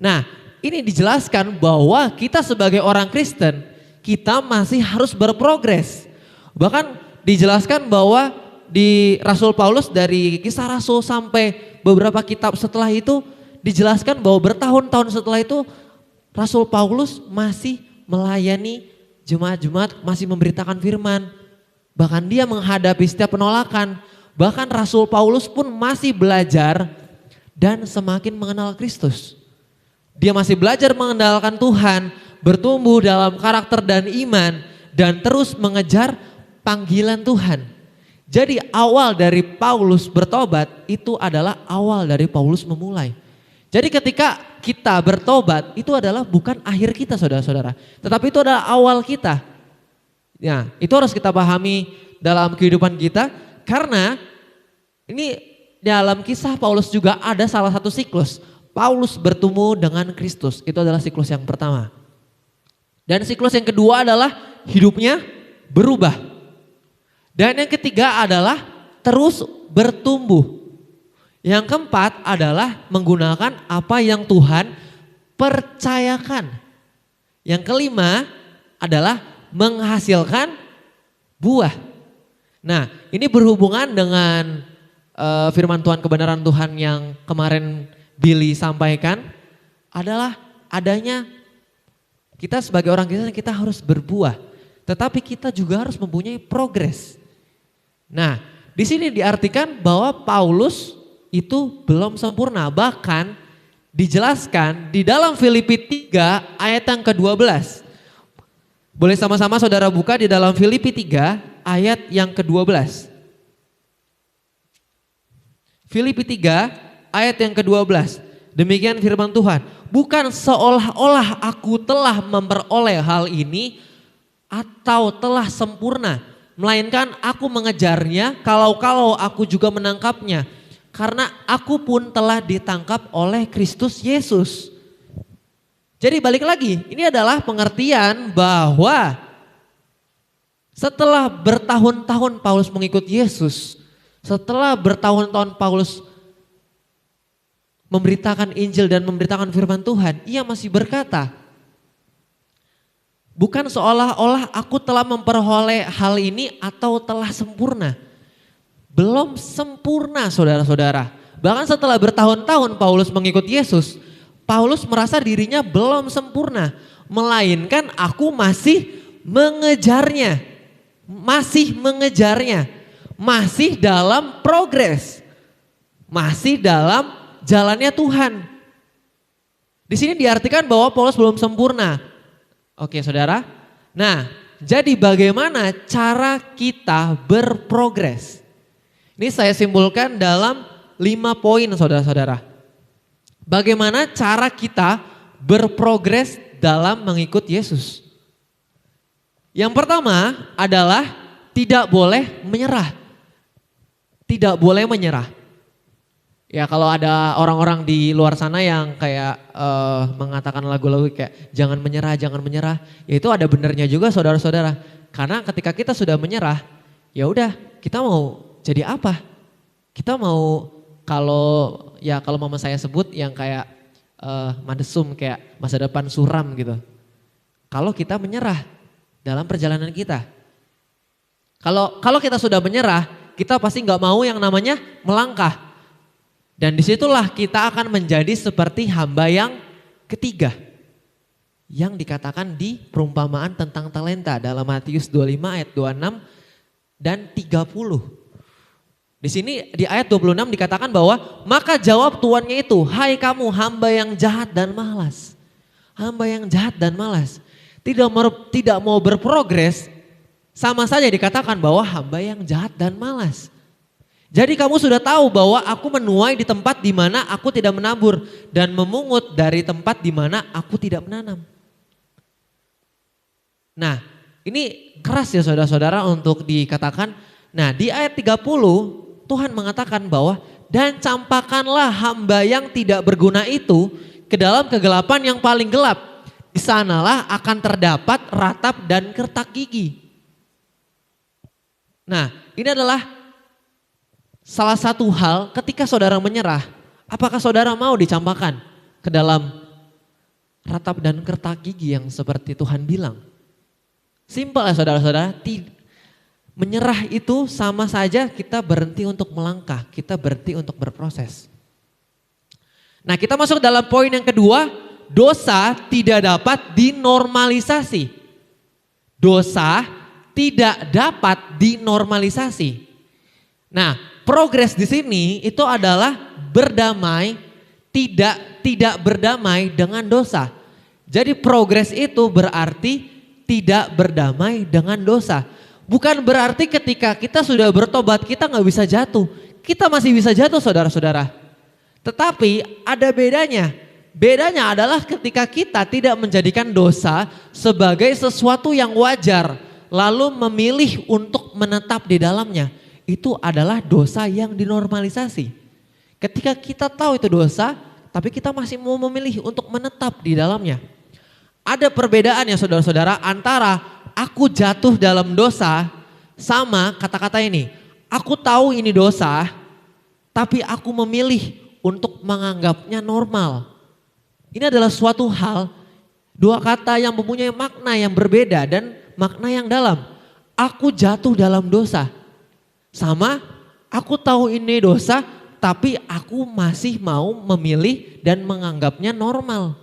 Nah, ini dijelaskan bahwa kita sebagai orang Kristen, kita masih harus berprogres. Bahkan dijelaskan bahwa di Rasul Paulus dari Kisah Rasul sampai beberapa kitab setelah itu dijelaskan bahwa bertahun-tahun setelah itu Rasul Paulus masih melayani jemaat-jemaat, masih memberitakan firman. Bahkan dia menghadapi setiap penolakan. Bahkan Rasul Paulus pun masih belajar dan semakin mengenal Kristus. Dia masih belajar mengenalkan Tuhan, bertumbuh dalam karakter dan iman, dan terus mengejar panggilan Tuhan. Jadi awal dari Paulus bertobat itu adalah awal dari Paulus memulai. Jadi ketika kita bertobat itu adalah bukan akhir kita saudara-saudara, tetapi itu adalah awal kita. Ya, itu harus kita pahami dalam kehidupan kita karena ini dalam kisah Paulus juga ada salah satu siklus. Paulus bertemu dengan Kristus, itu adalah siklus yang pertama. Dan siklus yang kedua adalah hidupnya berubah. Dan yang ketiga adalah terus bertumbuh. Yang keempat adalah menggunakan apa yang Tuhan percayakan. Yang kelima adalah menghasilkan buah. Nah, ini berhubungan dengan firman Tuhan, kebenaran Tuhan yang kemarin Billy sampaikan adalah adanya kita sebagai orang Kristen kita harus berbuah, tetapi kita juga harus mempunyai progres. Nah, di sini diartikan bahwa Paulus itu belum sempurna, bahkan dijelaskan di dalam Filipi 3 ayat yang ke-12. Boleh sama-sama saudara buka di dalam Filipi 3 ayat yang ke-12. Filipi 3 ayat yang ke-12. Demikian firman Tuhan. Bukan seolah-olah aku telah memperoleh hal ini atau telah sempurna. Melainkan aku mengejarnya kalau aku juga menangkapnya. Karena aku pun telah ditangkap oleh Kristus Yesus. Jadi balik lagi, ini adalah pengertian bahwa setelah bertahun-tahun Paulus mengikut Yesus, setelah bertahun-tahun Paulus memberitakan Injil dan memberitakan firman Tuhan, ia masih berkata, bukan seolah-olah aku telah memperoleh hal ini atau telah sempurna. Belum sempurna saudara-saudara. Bahkan setelah bertahun-tahun Paulus mengikut Yesus, Paulus merasa dirinya belum sempurna, melainkan aku masih mengejarnya, masih dalam progres, masih dalam jalannya Tuhan. Di sini diartikan bahwa Paulus belum sempurna. Oke saudara, nah jadi bagaimana cara kita berprogres? Ini saya simpulkan dalam 5 poin saudara-saudara. Bagaimana cara kita berprogres dalam mengikut Yesus? Yang pertama adalah tidak boleh menyerah. Tidak boleh menyerah. Ya kalau ada orang-orang di luar sana yang kayak mengatakan lagu-lagu kayak jangan menyerah, ya itu ada benernya juga saudara-saudara. Karena ketika kita sudah menyerah, ya udah kita mau jadi apa? Kita mau kalau mama saya sebut yang kayak madesum, kayak masa depan suram gitu. Kalau kita menyerah dalam perjalanan kita. Kalau kita sudah menyerah, kita pasti nggak mau yang namanya melangkah. Dan disitulah kita akan menjadi seperti hamba yang ketiga. Yang dikatakan di perumpamaan tentang talenta dalam Matius 25 ayat 26 dan 30. Di sini di ayat 26 dikatakan bahwa maka jawab tuannya itu, hai kamu hamba yang jahat dan malas. Hamba yang jahat dan malas. Tidak mau berprogres, sama saja dikatakan bahwa hamba yang jahat dan malas. Jadi kamu sudah tahu bahwa aku menuai di tempat di mana aku tidak menabur dan memungut dari tempat di mana aku tidak menanam. Nah, ini keras ya saudara-saudara untuk dikatakan. Nah, di ayat 30 Tuhan mengatakan bahwa dan campakkanlah hamba yang tidak berguna itu ke dalam kegelapan yang paling gelap. Di sanalah akan terdapat ratap dan kertak gigi. Nah, ini adalah salah satu hal ketika saudara menyerah. Apakah saudara mau dicampakkan ke dalam ratap dan kertak gigi yang seperti Tuhan bilang? Simpel ya saudara-saudara. Menyerah itu sama saja kita berhenti untuk melangkah, kita berhenti untuk berproses. Nah, kita masuk dalam poin yang kedua, dosa tidak dapat dinormalisasi. Dosa tidak dapat dinormalisasi. Nah, progres di sini itu adalah berdamai, tidak berdamai dengan dosa. Jadi progres itu berarti tidak berdamai dengan dosa. Bukan berarti ketika kita sudah bertobat kita nggak bisa jatuh. Kita masih bisa jatuh saudara-saudara. Tetapi ada bedanya. Bedanya adalah ketika kita tidak menjadikan dosa sebagai sesuatu yang wajar. Lalu memilih untuk menetap di dalamnya. Itu adalah dosa yang dinormalisasi. Ketika kita tahu itu dosa, tapi kita masih mau memilih untuk menetap di dalamnya. Ada perbedaan ya saudara-saudara antara aku jatuh dalam dosa sama kata-kata ini. Aku tahu ini dosa, tapi aku memilih untuk menganggapnya normal. Ini adalah suatu hal, dua kata yang mempunyai makna yang berbeda dan makna yang dalam. Aku jatuh dalam dosa. Sama, aku tahu ini dosa, tapi aku masih mau memilih dan menganggapnya normal.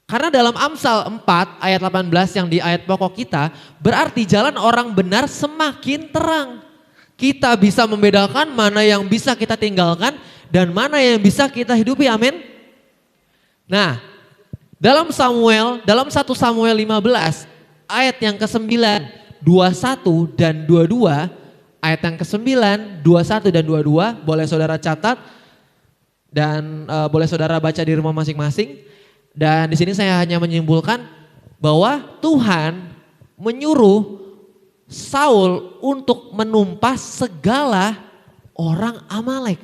Karena dalam Amsal 4 ayat 18 yang di ayat pokok kita, berarti jalan orang benar semakin terang. Kita bisa membedakan mana yang bisa kita tinggalkan dan mana yang bisa kita hidupi, amin. Nah, dalam 1 Samuel 15 ayat yang ke-9, 21 dan 22, ayat yang ke-9, 21 dan 22, boleh saudara catat dan boleh saudara baca di rumah masing-masing. Dan di sini saya hanya menyimpulkan bahwa Tuhan menyuruh Saul untuk menumpas segala orang Amalek.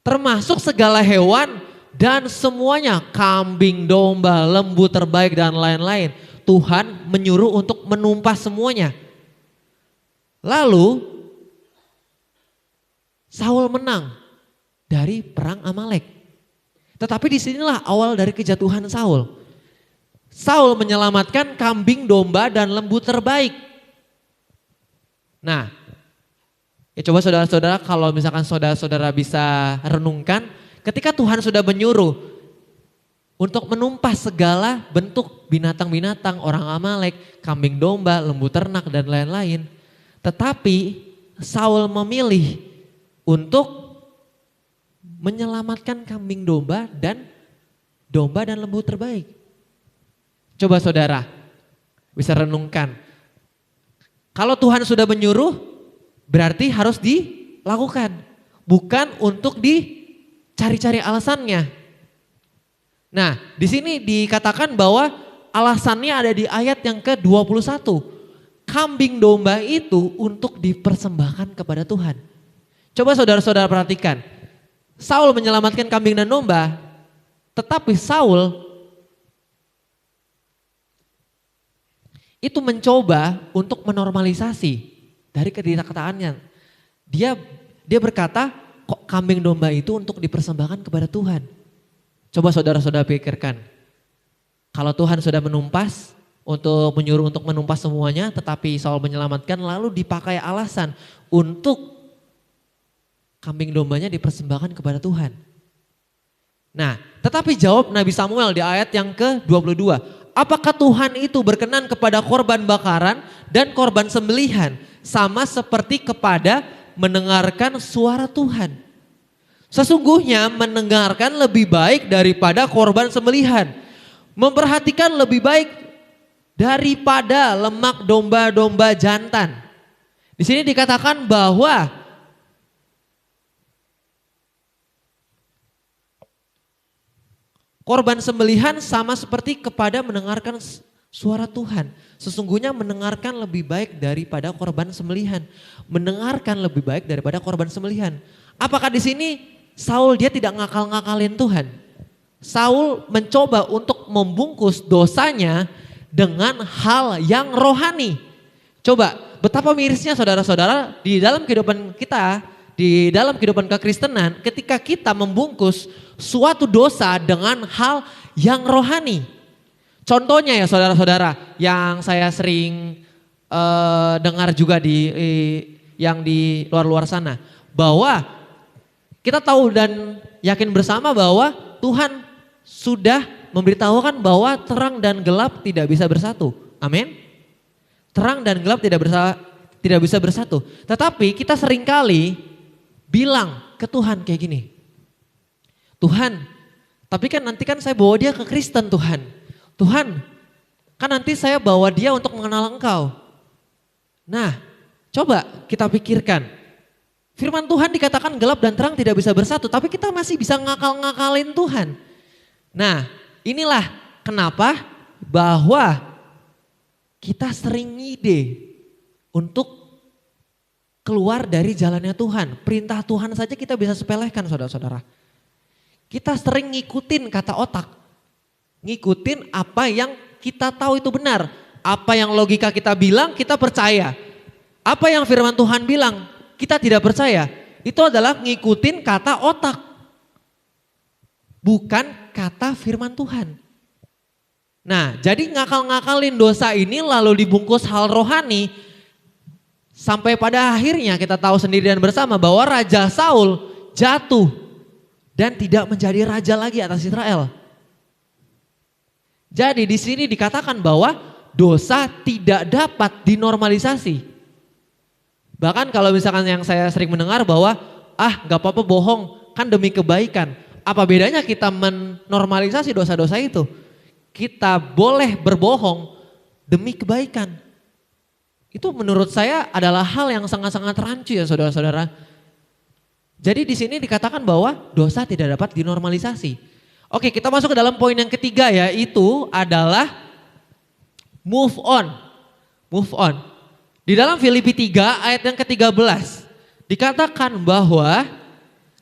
Termasuk segala hewan dan semuanya, kambing, domba, lembu terbaik dan lain-lain. Tuhan menyuruh untuk menumpas semuanya. Lalu Saul menang dari perang Amalek. Tetapi disinilah awal dari kejatuhan Saul. Saul menyelamatkan kambing, domba, dan lembu terbaik. Nah, ya coba saudara-saudara kalau misalkan saudara-saudara bisa renungkan. Ketika Tuhan sudah menyuruh untuk menumpas segala bentuk binatang-binatang, orang Amalek, kambing, domba, lembu ternak, dan lain-lain. Tetapi Saul memilih untuk menyelamatkan kambing domba dan lembu terbaik. Coba saudara bisa renungkan. Kalau Tuhan sudah menyuruh berarti harus dilakukan. Bukan untuk dicari-cari alasannya. Nah di sini dikatakan bahwa alasannya ada di ayat yang ke-21. Kambing domba itu untuk dipersembahkan kepada Tuhan. Coba saudara-saudara perhatikan. Saul menyelamatkan kambing dan domba, tetapi Saul itu mencoba untuk menormalisasi dari ketidaktaannya. Dia berkata, kok kambing domba itu untuk dipersembahkan kepada Tuhan. Coba saudara-saudara pikirkan, kalau Tuhan sudah menumpas, untuk menyuruh untuk menumpas semuanya, tetapi Saul menyelamatkan, lalu dipakai alasan untuk kambing dombanya dipersembahkan kepada Tuhan. Nah, tetapi jawab Nabi Samuel di ayat yang ke-22. Apakah Tuhan itu berkenan kepada korban bakaran dan korban sembelihan sama seperti kepada mendengarkan suara Tuhan? Sesungguhnya mendengarkan lebih baik daripada korban sembelihan. Memperhatikan lebih baik daripada lemak domba-domba jantan. Di sini dikatakan bahwa korban sembelihan sama seperti kepada mendengarkan suara Tuhan. Sesungguhnya mendengarkan lebih baik daripada korban sembelihan. Mendengarkan lebih baik daripada korban sembelihan. Apakah di sini Saul dia tidak ngakal-ngakalin Tuhan? Saul mencoba untuk membungkus dosanya dengan hal yang rohani. Coba betapa mirisnya saudara-saudara di dalam kehidupan kita, di dalam kehidupan kekristenan, ketika kita membungkus suatu dosa dengan hal yang rohani. Contohnya ya saudara-saudara, yang saya sering dengar juga yang di luar-luar sana, bahwa kita tahu dan yakin bersama bahwa Tuhan sudah memberitahukan bahwa terang dan gelap tidak bisa bersatu. Amin. Terang dan gelap tidak bisa bersatu. Tetapi kita seringkali bilang ke Tuhan kayak gini. Tuhan, tapi kan nanti kan saya bawa dia ke Kristen Tuhan. Tuhan, kan nanti saya bawa dia untuk mengenal Engkau. Nah, coba kita pikirkan. Firman Tuhan dikatakan gelap dan terang tidak bisa bersatu, tapi kita masih bisa ngakal-ngakalin Tuhan. Nah, inilah kenapa bahwa kita sering ngide untuk keluar dari jalannya Tuhan. Perintah Tuhan saja kita bisa sepelekan saudara-saudara. Kita sering ngikutin kata otak. Ngikutin apa yang kita tahu itu benar. Apa yang logika kita bilang kita percaya. Apa yang firman Tuhan bilang kita tidak percaya. Itu adalah ngikutin kata otak. Bukan kata firman Tuhan. Nah, jadi ngakal-ngakalin dosa ini lalu dibungkus hal rohani. Sampai pada akhirnya kita tahu sendiri dan bersama bahwa Raja Saul jatuh. Dan tidak menjadi raja lagi atas Israel. Jadi di sini dikatakan bahwa dosa tidak dapat dinormalisasi. Bahkan kalau misalkan yang saya sering mendengar bahwa gak apa-apa bohong kan demi kebaikan. Apa bedanya kita menormalisasi dosa-dosa itu? Kita boleh berbohong demi kebaikan. Itu menurut saya adalah hal yang sangat-sangat rancu ya saudara-saudara. Jadi di sini dikatakan bahwa dosa tidak dapat dinormalisasi. Oke, kita masuk ke dalam poin yang ketiga, yaitu adalah move on. Move on. Di dalam Filipi 3 ayat yang ke-13 dikatakan bahwa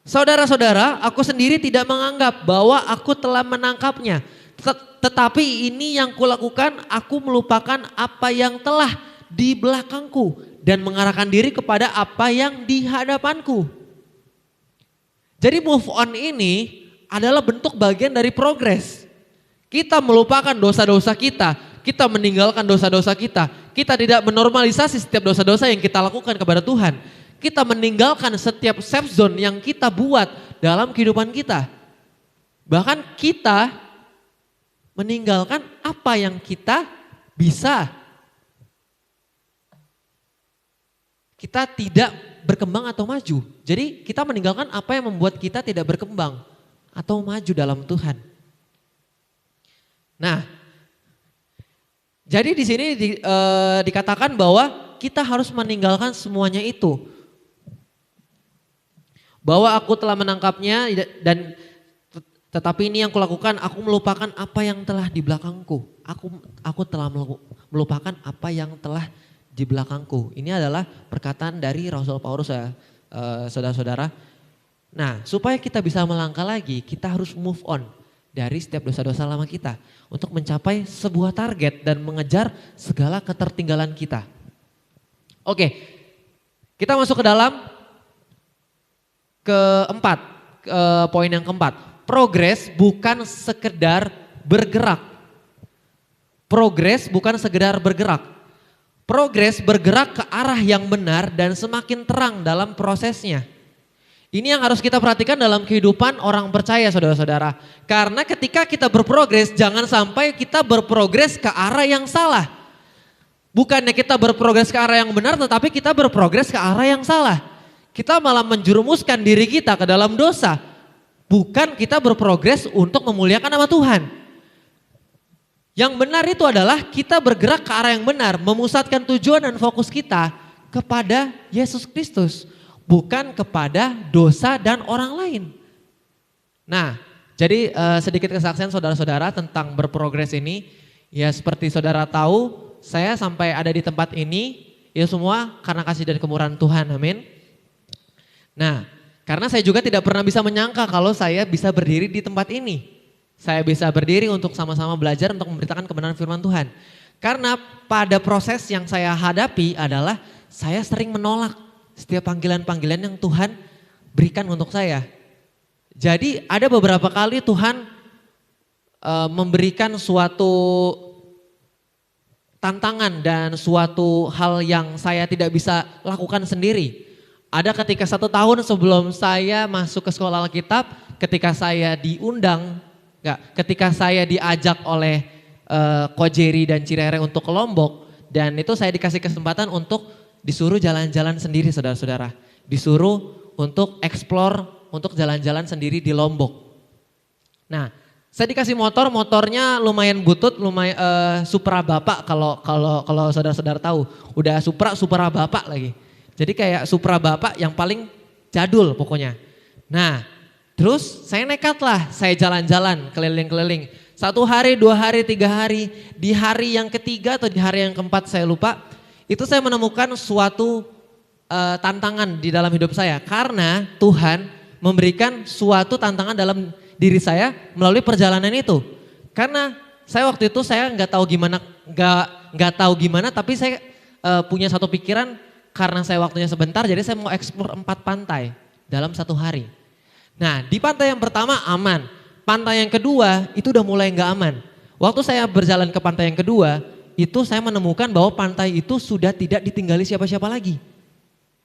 saudara-saudara, aku sendiri tidak menganggap bahwa aku telah menangkapnya. Tetapi ini yang kulakukan, aku melupakan apa yang telah di belakangku dan mengarahkan diri kepada apa yang di hadapanku. Jadi move on ini adalah bentuk bagian dari progres. Kita melupakan dosa-dosa kita meninggalkan dosa-dosa kita tidak menormalisasi setiap dosa-dosa yang kita lakukan kepada Tuhan. Kita meninggalkan setiap safe zone yang kita buat dalam kehidupan kita. Bahkan kita meninggalkan apa yang kita bisa. Kita tidak berkembang atau maju. Jadi kita meninggalkan apa yang membuat kita tidak berkembang atau maju dalam Tuhan. Nah, jadi di sini dikatakan bahwa kita harus meninggalkan semuanya itu. Bahwa aku telah menangkapnya dan tetapi ini yang kulakukan, aku melupakan apa yang telah di belakangku. Aku telah melupakan apa yang telah di belakangku. Ini adalah perkataan dari Rasul Paulus ya, saudara-saudara. Nah, supaya kita bisa melangkah lagi, kita harus move on dari setiap dosa-dosa lama kita untuk mencapai sebuah target dan mengejar segala ketertinggalan kita. Oke, kita masuk ke dalam poin yang keempat. Progres bukan sekedar bergerak. Progres bukan sekedar bergerak. Progres bergerak ke arah yang benar dan semakin terang dalam prosesnya. Ini yang harus kita perhatikan dalam kehidupan orang percaya saudara-saudara. Karena ketika kita berprogres, jangan sampai kita berprogres ke arah yang salah. Bukannya kita berprogres ke arah yang benar, tetapi kita berprogres ke arah yang salah. Kita malah menjerumuskan diri kita ke dalam dosa. Bukan kita berprogres untuk memuliakan nama Tuhan. Yang benar itu adalah kita bergerak ke arah yang benar, memusatkan tujuan dan fokus kita kepada Yesus Kristus, bukan kepada dosa dan orang lain. Nah, jadi sedikit kesaksian saudara-saudara tentang berprogres ini. Ya seperti saudara tahu, saya sampai ada di tempat ini, ya semua karena kasih dan kemurahan Tuhan, amin. Nah, karena saya juga tidak pernah bisa menyangka kalau saya bisa berdiri di tempat ini. Saya bisa berdiri untuk sama-sama belajar untuk memberitakan kebenaran firman Tuhan. Karena pada proses yang saya hadapi adalah saya sering menolak setiap panggilan-panggilan yang Tuhan berikan untuk saya. Jadi ada beberapa kali Tuhan memberikan suatu tantangan dan suatu hal yang saya tidak bisa lakukan sendiri. Ada ketika 1 tahun sebelum saya masuk ke sekolah Alkitab, ketika saya ketika saya diajak oleh Ko Jerry dan Cirere untuk ke Lombok, dan itu saya dikasih kesempatan untuk disuruh jalan-jalan sendiri saudara-saudara. Disuruh untuk explore, untuk jalan-jalan sendiri di Lombok. Nah, saya dikasih motornya lumayan butut, lumayan Supra Bapak kalau saudara-saudara tahu. Udah Supra Bapak lagi. Jadi kayak Supra Bapak yang paling jadul pokoknya. Nah, terus saya nekat lah, saya jalan-jalan keliling-keliling. 1 hari, 2 hari, 3 hari. Di hari yang ketiga atau di hari yang keempat saya lupa. Itu saya menemukan suatu tantangan di dalam hidup saya. Karena Tuhan memberikan suatu tantangan dalam diri saya melalui perjalanan itu. Karena saya waktu itu saya nggak tahu gimana, tapi saya punya satu pikiran karena saya waktunya sebentar, jadi saya mau eksplor 4 pantai dalam 1 hari. Nah di pantai yang pertama aman, pantai yang kedua itu udah mulai nggak aman. Waktu saya berjalan ke pantai yang kedua, itu saya menemukan bahwa pantai itu sudah tidak ditinggali siapa-siapa lagi.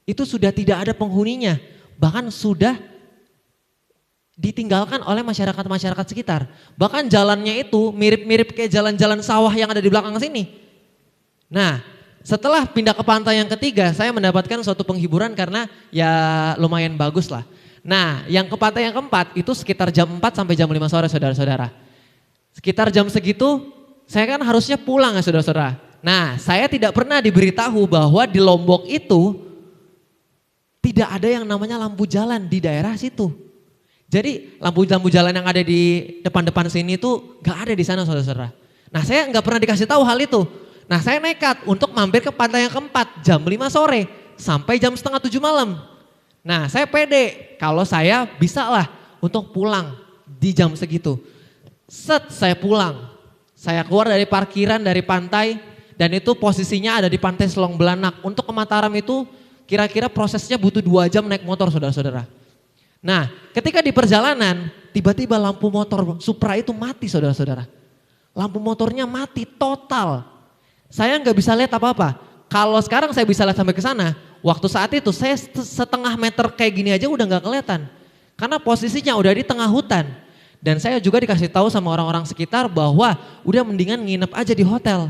Itu sudah tidak ada penghuninya, bahkan sudah ditinggalkan oleh masyarakat sekitar. Bahkan jalannya itu mirip-mirip kayak jalan-jalan sawah yang ada di belakang sini. Nah setelah pindah ke pantai yang ketiga, saya mendapatkan suatu penghiburan karena ya lumayan bagus lah. Nah yang ke pantai yang keempat itu sekitar jam 4 sampai jam 5 sore saudara-saudara. Sekitar jam segitu saya kan harusnya pulang ya saudara-saudara. Nah saya tidak pernah diberitahu bahwa di Lombok itu tidak ada yang namanya lampu jalan di daerah situ. Jadi lampu jalan yang ada di depan-depan sini tuh gak ada di sana saudara-saudara. Nah saya gak pernah dikasih tahu hal itu. Nah saya nekat untuk mampir ke pantai yang keempat jam 5 sore sampai jam 6:30 malam. Nah saya pede kalau saya bisa lah untuk pulang di jam segitu. Saya pulang, saya keluar dari parkiran dari pantai dan itu posisinya ada di pantai Selong Belanak. Untuk ke Mataram itu kira-kira prosesnya butuh 2 jam naik motor saudara-saudara. Nah ketika di perjalanan tiba-tiba lampu motor Supra itu mati saudara-saudara. Lampu motornya mati total. Saya nggak bisa lihat apa-apa. Kalau sekarang saya bisa lihat sampai ke sana, waktu saat itu saya setengah meter kayak gini aja udah nggak kelihatan. Karena posisinya udah di tengah hutan. Dan saya juga dikasih tahu sama orang-orang sekitar bahwa udah mendingan nginep aja di hotel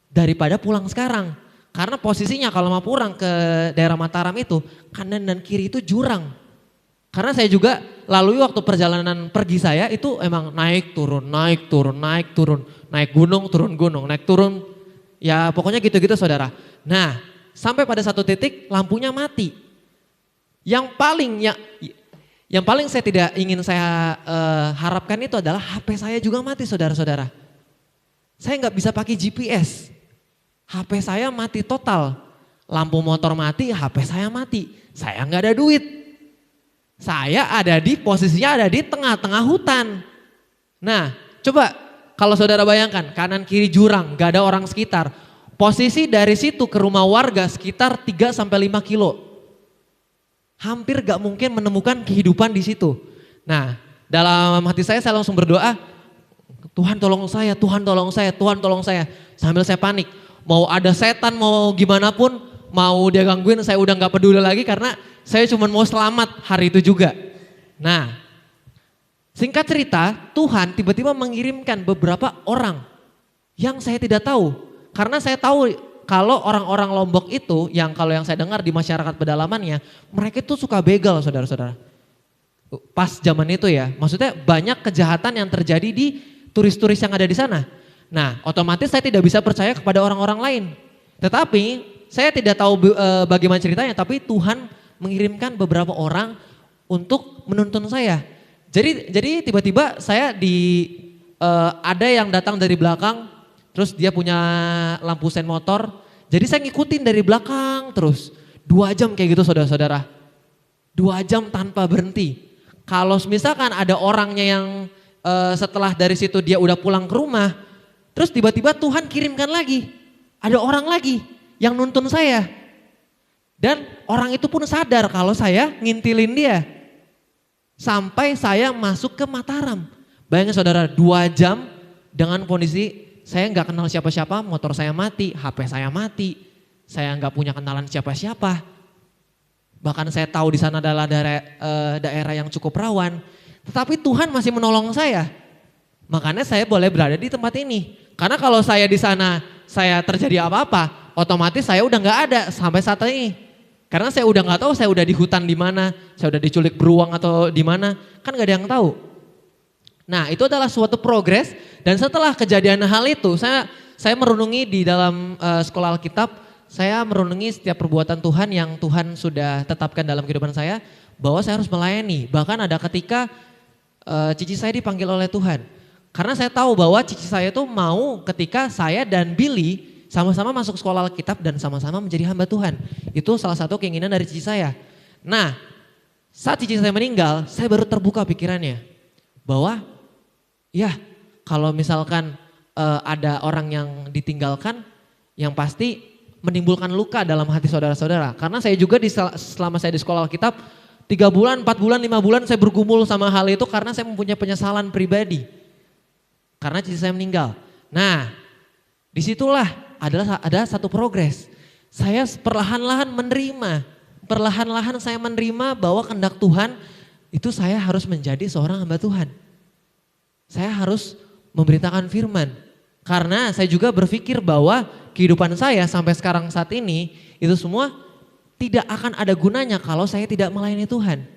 daripada pulang sekarang. Karena posisinya kalau mau pulang ke daerah Mataram itu kanan dan kiri itu jurang. Karena saya juga lalui waktu perjalanan pergi saya itu emang naik turun, naik gunung, turun gunung, naik turun. Ya pokoknya gitu-gitu saudara. Nah sampai pada satu titik lampunya mati. Yang paling saya tidak ingin saya harapkan itu adalah HP saya juga mati saudara-saudara. Saya nggak bisa pakai GPS. HP saya mati total. Lampu motor mati, HP saya mati. Saya nggak ada duit. Saya posisinya ada di tengah-tengah hutan. Nah coba kalau saudara bayangkan kanan kiri jurang, gak ada orang sekitar. Posisi dari situ ke rumah warga sekitar 3-5 kilo. Hampir gak mungkin menemukan kehidupan di situ. Nah dalam hati saya langsung berdoa, Tuhan tolong saya, Tuhan tolong saya, Tuhan tolong saya. Sambil saya panik. Mau ada setan, mau gimana pun, mau dia gangguin, saya udah gak peduli lagi karena saya cuma mau selamat hari itu juga. Nah, singkat cerita, Tuhan tiba-tiba mengirimkan beberapa orang yang saya tidak tahu. Karena saya tahu kalau orang-orang Lombok itu, yang kalau yang saya dengar di masyarakat pedalamannya, mereka itu suka begal saudara-saudara. Pas zaman itu ya, maksudnya banyak kejahatan yang terjadi di turis-turis yang ada di sana. Nah, otomatis saya tidak bisa percaya kepada orang-orang lain. Tetapi saya tidak tahu bagaimana ceritanya, tapi Tuhan mengirimkan beberapa orang untuk menuntun saya. Jadi tiba-tiba saya ada yang datang dari belakang, terus dia punya lampu sen motor. Jadi saya ngikutin dari belakang terus. 2 jam kayak gitu saudara-saudara. 2 jam tanpa berhenti. Kalau misalkan ada orangnya yang setelah dari situ dia udah pulang ke rumah, terus tiba-tiba Tuhan kirimkan lagi, ada orang lagi yang nuntun saya. Dan orang itu pun sadar kalau saya ngintilin dia. Sampai saya masuk ke Mataram. Bayangin saudara, 2 jam dengan kondisi saya nggak kenal siapa-siapa, motor saya mati, HP saya mati, saya nggak punya kenalan siapa-siapa. Bahkan saya tahu di sana adalah daerah yang cukup rawan. Tetapi Tuhan masih menolong saya. Makanya saya boleh berada di tempat ini. Karena kalau saya di sana, saya terjadi apa-apa, otomatis saya udah nggak ada sampai saat ini. Karena saya udah nggak tahu saya udah di hutan di mana, saya udah diculik beruang atau di mana, kan nggak ada yang tahu. Nah, itu adalah suatu progres. Dan setelah kejadian hal itu, saya merenungi di dalam sekolah Alkitab, saya merenungi setiap perbuatan Tuhan yang Tuhan sudah tetapkan dalam kehidupan saya, bahwa saya harus melayani. Bahkan ada ketika cici saya dipanggil oleh Tuhan. Karena saya tahu bahwa cici saya itu mau ketika saya dan Billy sama-sama masuk sekolah Alkitab dan sama-sama menjadi hamba Tuhan. Itu salah satu keinginan dari cici saya. Nah, saat cici saya meninggal, saya baru terbuka pikirannya. Bahwa ya kalau misalkan ada orang yang ditinggalkan, yang pasti menimbulkan luka dalam hati saudara-saudara. Karena saya juga selama saya di sekolah Alkitab, 3 bulan, 4 bulan, 5 bulan saya bergumul sama hal itu karena saya mempunyai penyesalan pribadi. Karena cici saya meninggal. Nah, disitulah ada satu progres. Saya perlahan-lahan menerima bahwa kehendak Tuhan itu saya harus menjadi seorang hamba Tuhan. Saya harus memberitakan firman. Karena saya juga berpikir bahwa kehidupan saya sampai sekarang saat ini itu semua tidak akan ada gunanya kalau saya tidak melayani Tuhan.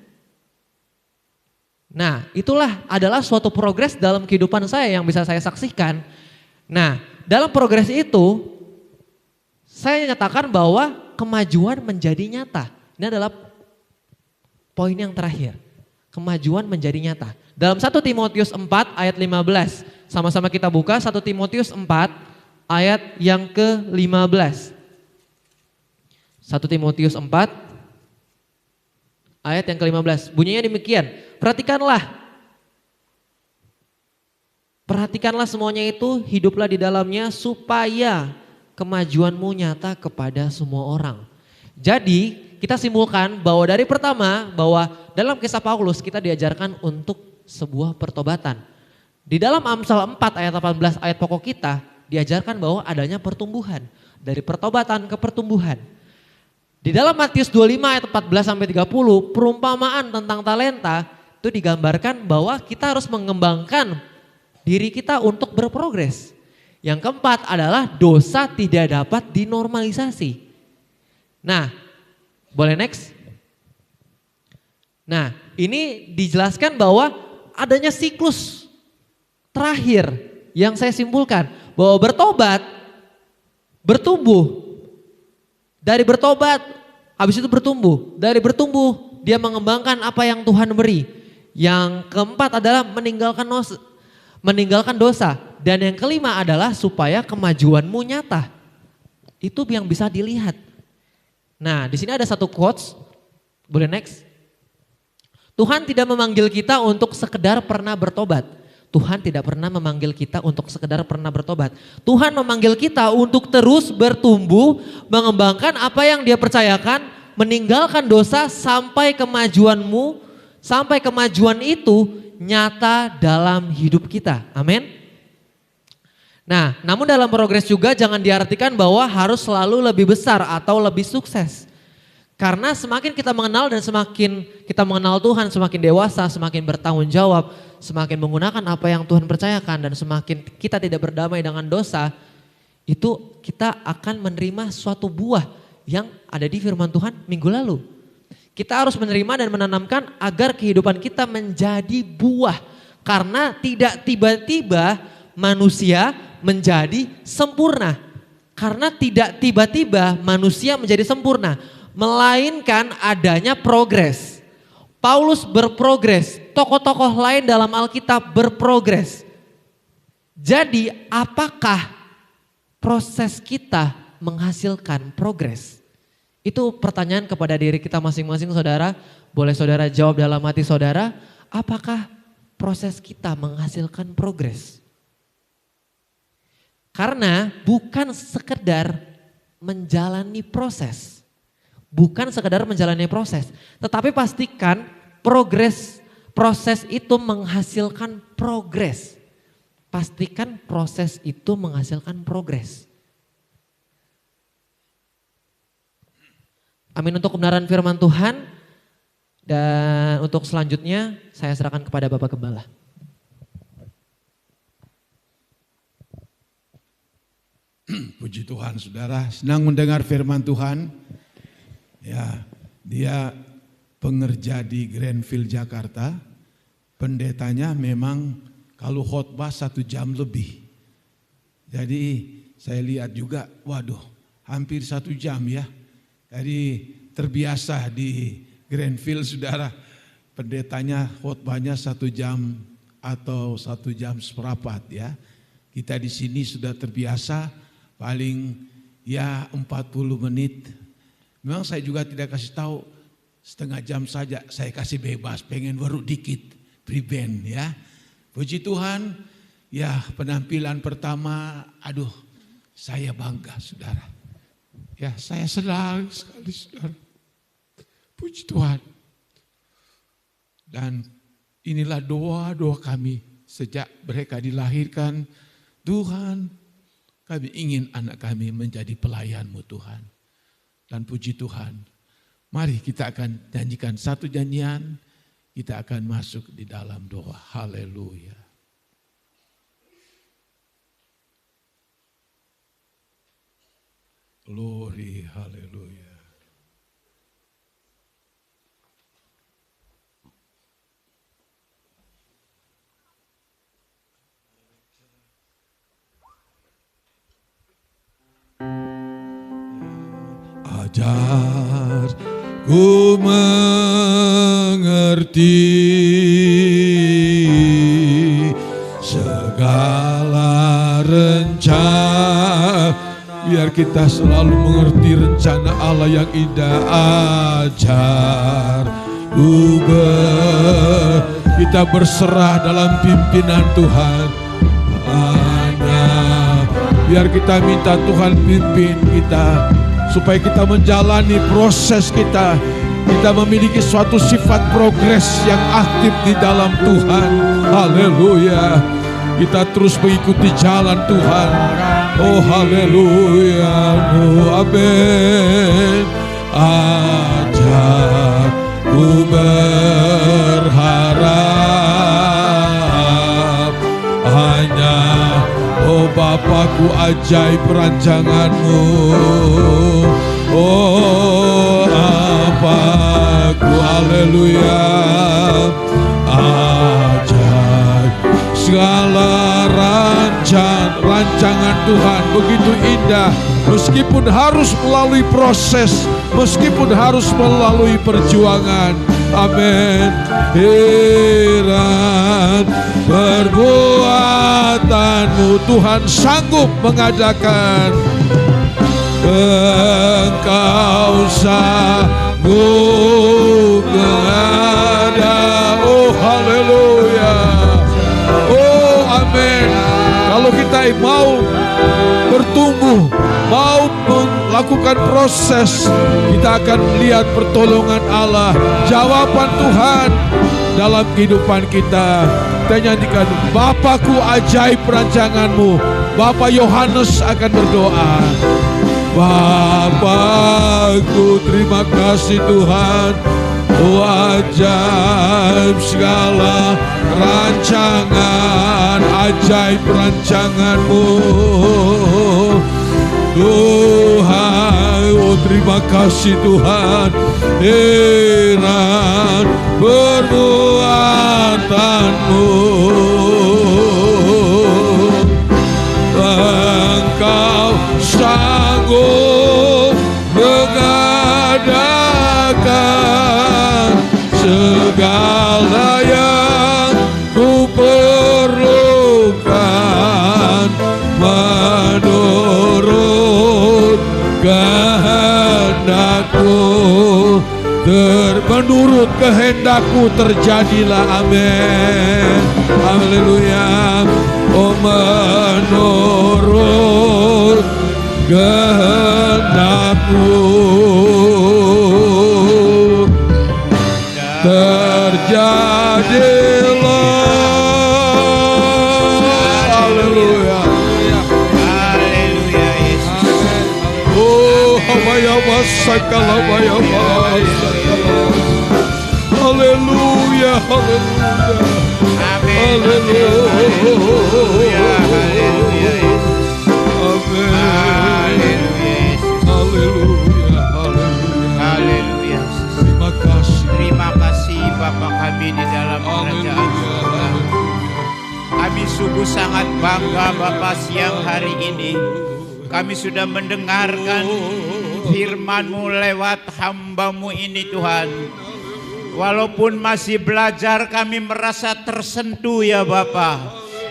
Nah, itulah adalah suatu progres dalam kehidupan saya yang bisa saya saksikan. Nah, dalam progres itu saya nyatakan bahwa kemajuan menjadi nyata. Ini adalah poin yang terakhir. Kemajuan menjadi nyata. Dalam 1 Timotius 4 ayat 15. Sama-sama kita buka 1 Timotius 4 ayat yang ke-15. 1 Timotius 4 ayat yang ke-15. Bunyinya demikian. Perhatikanlah semuanya itu, hiduplah di dalamnya supaya kemajuanmu nyata kepada semua orang. Jadi kita simpulkan bahwa dari pertama bahwa dalam kisah Paulus kita diajarkan untuk sebuah pertobatan. Di dalam Amsal 4 ayat 18 ayat pokok kita diajarkan bahwa adanya pertumbuhan. Dari pertobatan ke pertumbuhan. Di dalam Matius 25 ayat 14 sampai 30 perumpamaan tentang talenta itu digambarkan bahwa kita harus mengembangkan diri kita untuk berprogres. Yang keempat adalah dosa tidak dapat dinormalisasi. Nah, boleh next? Nah, ini dijelaskan bahwa adanya siklus terakhir yang saya simpulkan. Bahwa bertobat, bertumbuh. Dari bertobat, habis itu bertumbuh. Dari bertumbuh, dia mengembangkan apa yang Tuhan beri. Yang keempat adalah meninggalkan dosa. Dan yang kelima adalah supaya kemajuanmu nyata. Itu yang bisa dilihat. Nah, di sini ada satu quotes. Boleh next? Tuhan tidak memanggil kita untuk sekedar pernah bertobat. Tuhan tidak pernah memanggil kita untuk sekedar pernah bertobat. Tuhan memanggil kita untuk terus bertumbuh, mengembangkan apa yang Dia percayakan, meninggalkan dosa sampai kemajuan itu nyata dalam hidup kita. Amin. Nah, namun dalam progres juga jangan diartikan bahwa harus selalu lebih besar atau lebih sukses. Karena semakin kita mengenal dan semakin kita mengenal Tuhan, semakin dewasa, semakin bertanggung jawab, semakin menggunakan apa yang Tuhan percayakan dan semakin kita tidak berdamai dengan dosa, itu kita akan menerima suatu buah yang ada di firman Tuhan minggu lalu. Kita harus menerima dan menanamkan agar kehidupan kita menjadi buah. Karena tidak tiba-tiba manusia menjadi sempurna. Karena tidak tiba-tiba manusia menjadi sempurna. Melainkan adanya progres. Paulus berprogres, tokoh-tokoh lain dalam Alkitab berprogres. Jadi apakah proses kita menghasilkan progres? Itu pertanyaan kepada diri kita masing-masing saudara. Boleh saudara jawab dalam hati saudara, apakah proses kita menghasilkan progres? Karena bukan sekedar menjalani proses. Bukan sekedar menjalani proses. Tetapi pastikan proses itu menghasilkan progres. Pastikan proses itu menghasilkan progres. Amin untuk kebenaran firman Tuhan. Dan untuk selanjutnya saya serahkan kepada Bapak Gembala. Puji Tuhan saudara, senang mendengar firman Tuhan. Ya, dia pengerja di Grandfield Jakarta. Pendetanya memang kalau khotbah 1 jam lebih. Jadi saya lihat juga, waduh hampir 1 jam ya. Jadi terbiasa di Grandfield saudara, pendetanya khotbahnya 1 jam atau 1 jam seperempat ya. Kita di sini sudah terbiasa paling ya 40 menit. Memang saya juga tidak kasih tahu setengah jam saja, saya kasih bebas, pengen baru dikit pre-band ya. Puji Tuhan, ya penampilan pertama, aduh saya bangga saudara. Ya saya senang sekali saudara. Puji Tuhan. Dan inilah doa-doa kami sejak mereka dilahirkan. Tuhan, kami ingin anak kami menjadi pelayan-Mu Tuhan. Dan puji Tuhan, mari kita akan nyanyikan satu nyanyian, kita akan masuk di dalam doa. Haleluya. Glory, haleluya. Ajar ku mengerti segala rencana. Biar kita selalu mengerti rencana Allah yang indah. Ajar ku kita berserah dalam pimpinan Tuhan. Biar kita minta Tuhan pimpin kita, supaya kita menjalani proses kita memiliki suatu sifat progres yang aktif di dalam Tuhan. Haleluya. Kita terus mengikuti jalan Tuhan. Oh haleluya. Oh amin. Ajar ku berharap hanya oh Bapakku ajaib rancangan-Mu. Oh Bapakku haleluya. Ajaib segala rancangan Tuhan begitu indah. Meskipun harus melalui proses, meskipun harus melalui perjuangan. Amin. Heran perbuatan-Mu Tuhan sanggup mengadakan. Engkau sanggup mengadakan. Oh haleluya. Oh amin. Kalau kita mau bertumbuh, mau melakukan proses, kita akan melihat pertolongan Allah, jawaban Tuhan dalam kehidupan kita. Kita nyanyikan, Bapakku ajaib rancangan-Mu. Bapak Yohanes akan berdoa. Bapakku, terima kasih Tuhan. Ajaib segala rancangan, ajaib rancangan-Mu Tuhan. Oh terima kasih Tuhan. Heran perbuatan-Mu. Engkau sanggup mengadakan segala yang ku perlukan menurut kehendak-Mu. Menurut kehendak-Mu terjadilah, amin. Haleluya. Oh menurut kehendak-Mu terjadilah. Haleluya. Haleluya Yesus. Oh habayama sakalabaya. Haleluya. Haleluya. Amin. Haleluya. Haleluya Yesus. Amin. Haleluya Yesus. Haleluya. Haleluya. Haleluya Yesus. Terima kasih. Terima kasih Bapa kami di dalam kerajaan Haleluya. surga. Kami sungguh sangat bangga Bapa siang hari ini. Kami sudah mendengarkan firman-Mu lewat hamba-Mu ini Tuhan. Walaupun masih belajar kami merasa tersentuh ya Bapa.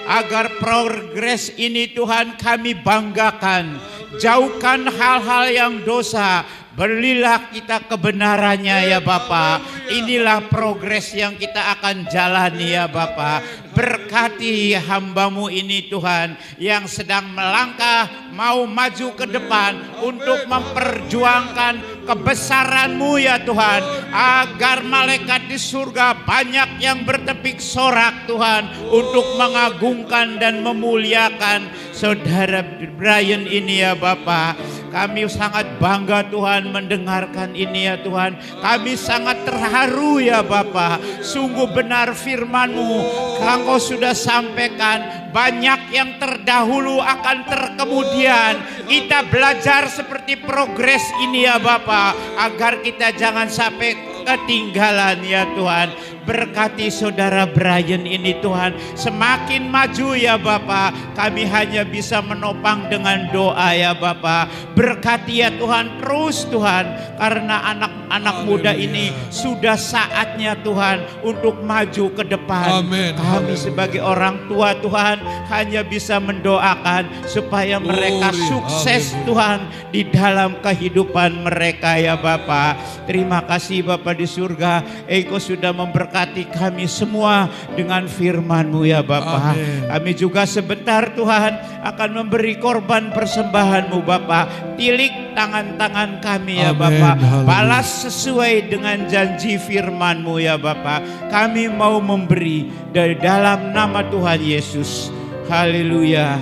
Agar progres ini Tuhan kami banggakan. Jauhkan hal-hal yang dosa. Berilah kita kebenarannya ya Bapa. Inilah progres yang kita akan jalani ya Bapa. Berkati hamba-Mu ini Tuhan yang sedang melangkah mau maju ke depan untuk memperjuangkan kebesaran-Mu ya Tuhan. Agar malaikat di surga banyak yang bertepik sorak Tuhan untuk mengagungkan dan memuliakan saudara Brian ini ya Bapa. Kami sangat bangga Tuhan mendengarkan ini ya Tuhan. Kami sangat terharu ya Bapa. Sungguh benar firman-Mu. Engkau sudah sampaikan banyak yang terdahulu akan terkemudian. Kita belajar seperti progres ini ya Bapa. Agar kita jangan sampai ketinggalan ya Tuhan. Berkati saudara Brian ini Tuhan. Semakin maju ya Bapa. Kami hanya bisa menopang dengan doa ya Bapa. Berkati ya Tuhan terus Tuhan. Karena anak-anak muda ini sudah saatnya Tuhan untuk maju ke depan. Amin. Kami sebagai orang tua Tuhan hanya bisa mendoakan supaya mereka sukses Tuhan di dalam kehidupan mereka ya Bapa. Terima kasih Bapa di surga. Engkau sudah memberkati kami semua dengan firman-Mu ya Bapa. Amin. Kami juga sebentar Tuhan akan memberi korban persembahan-Mu Bapa. Tilik tangan-tangan kami ya Amin. Bapa. Haleluya. Balas sesuai dengan janji firman-Mu ya Bapa. Kami mau memberi dari dalam nama Tuhan Yesus. Haleluya.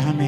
Amin.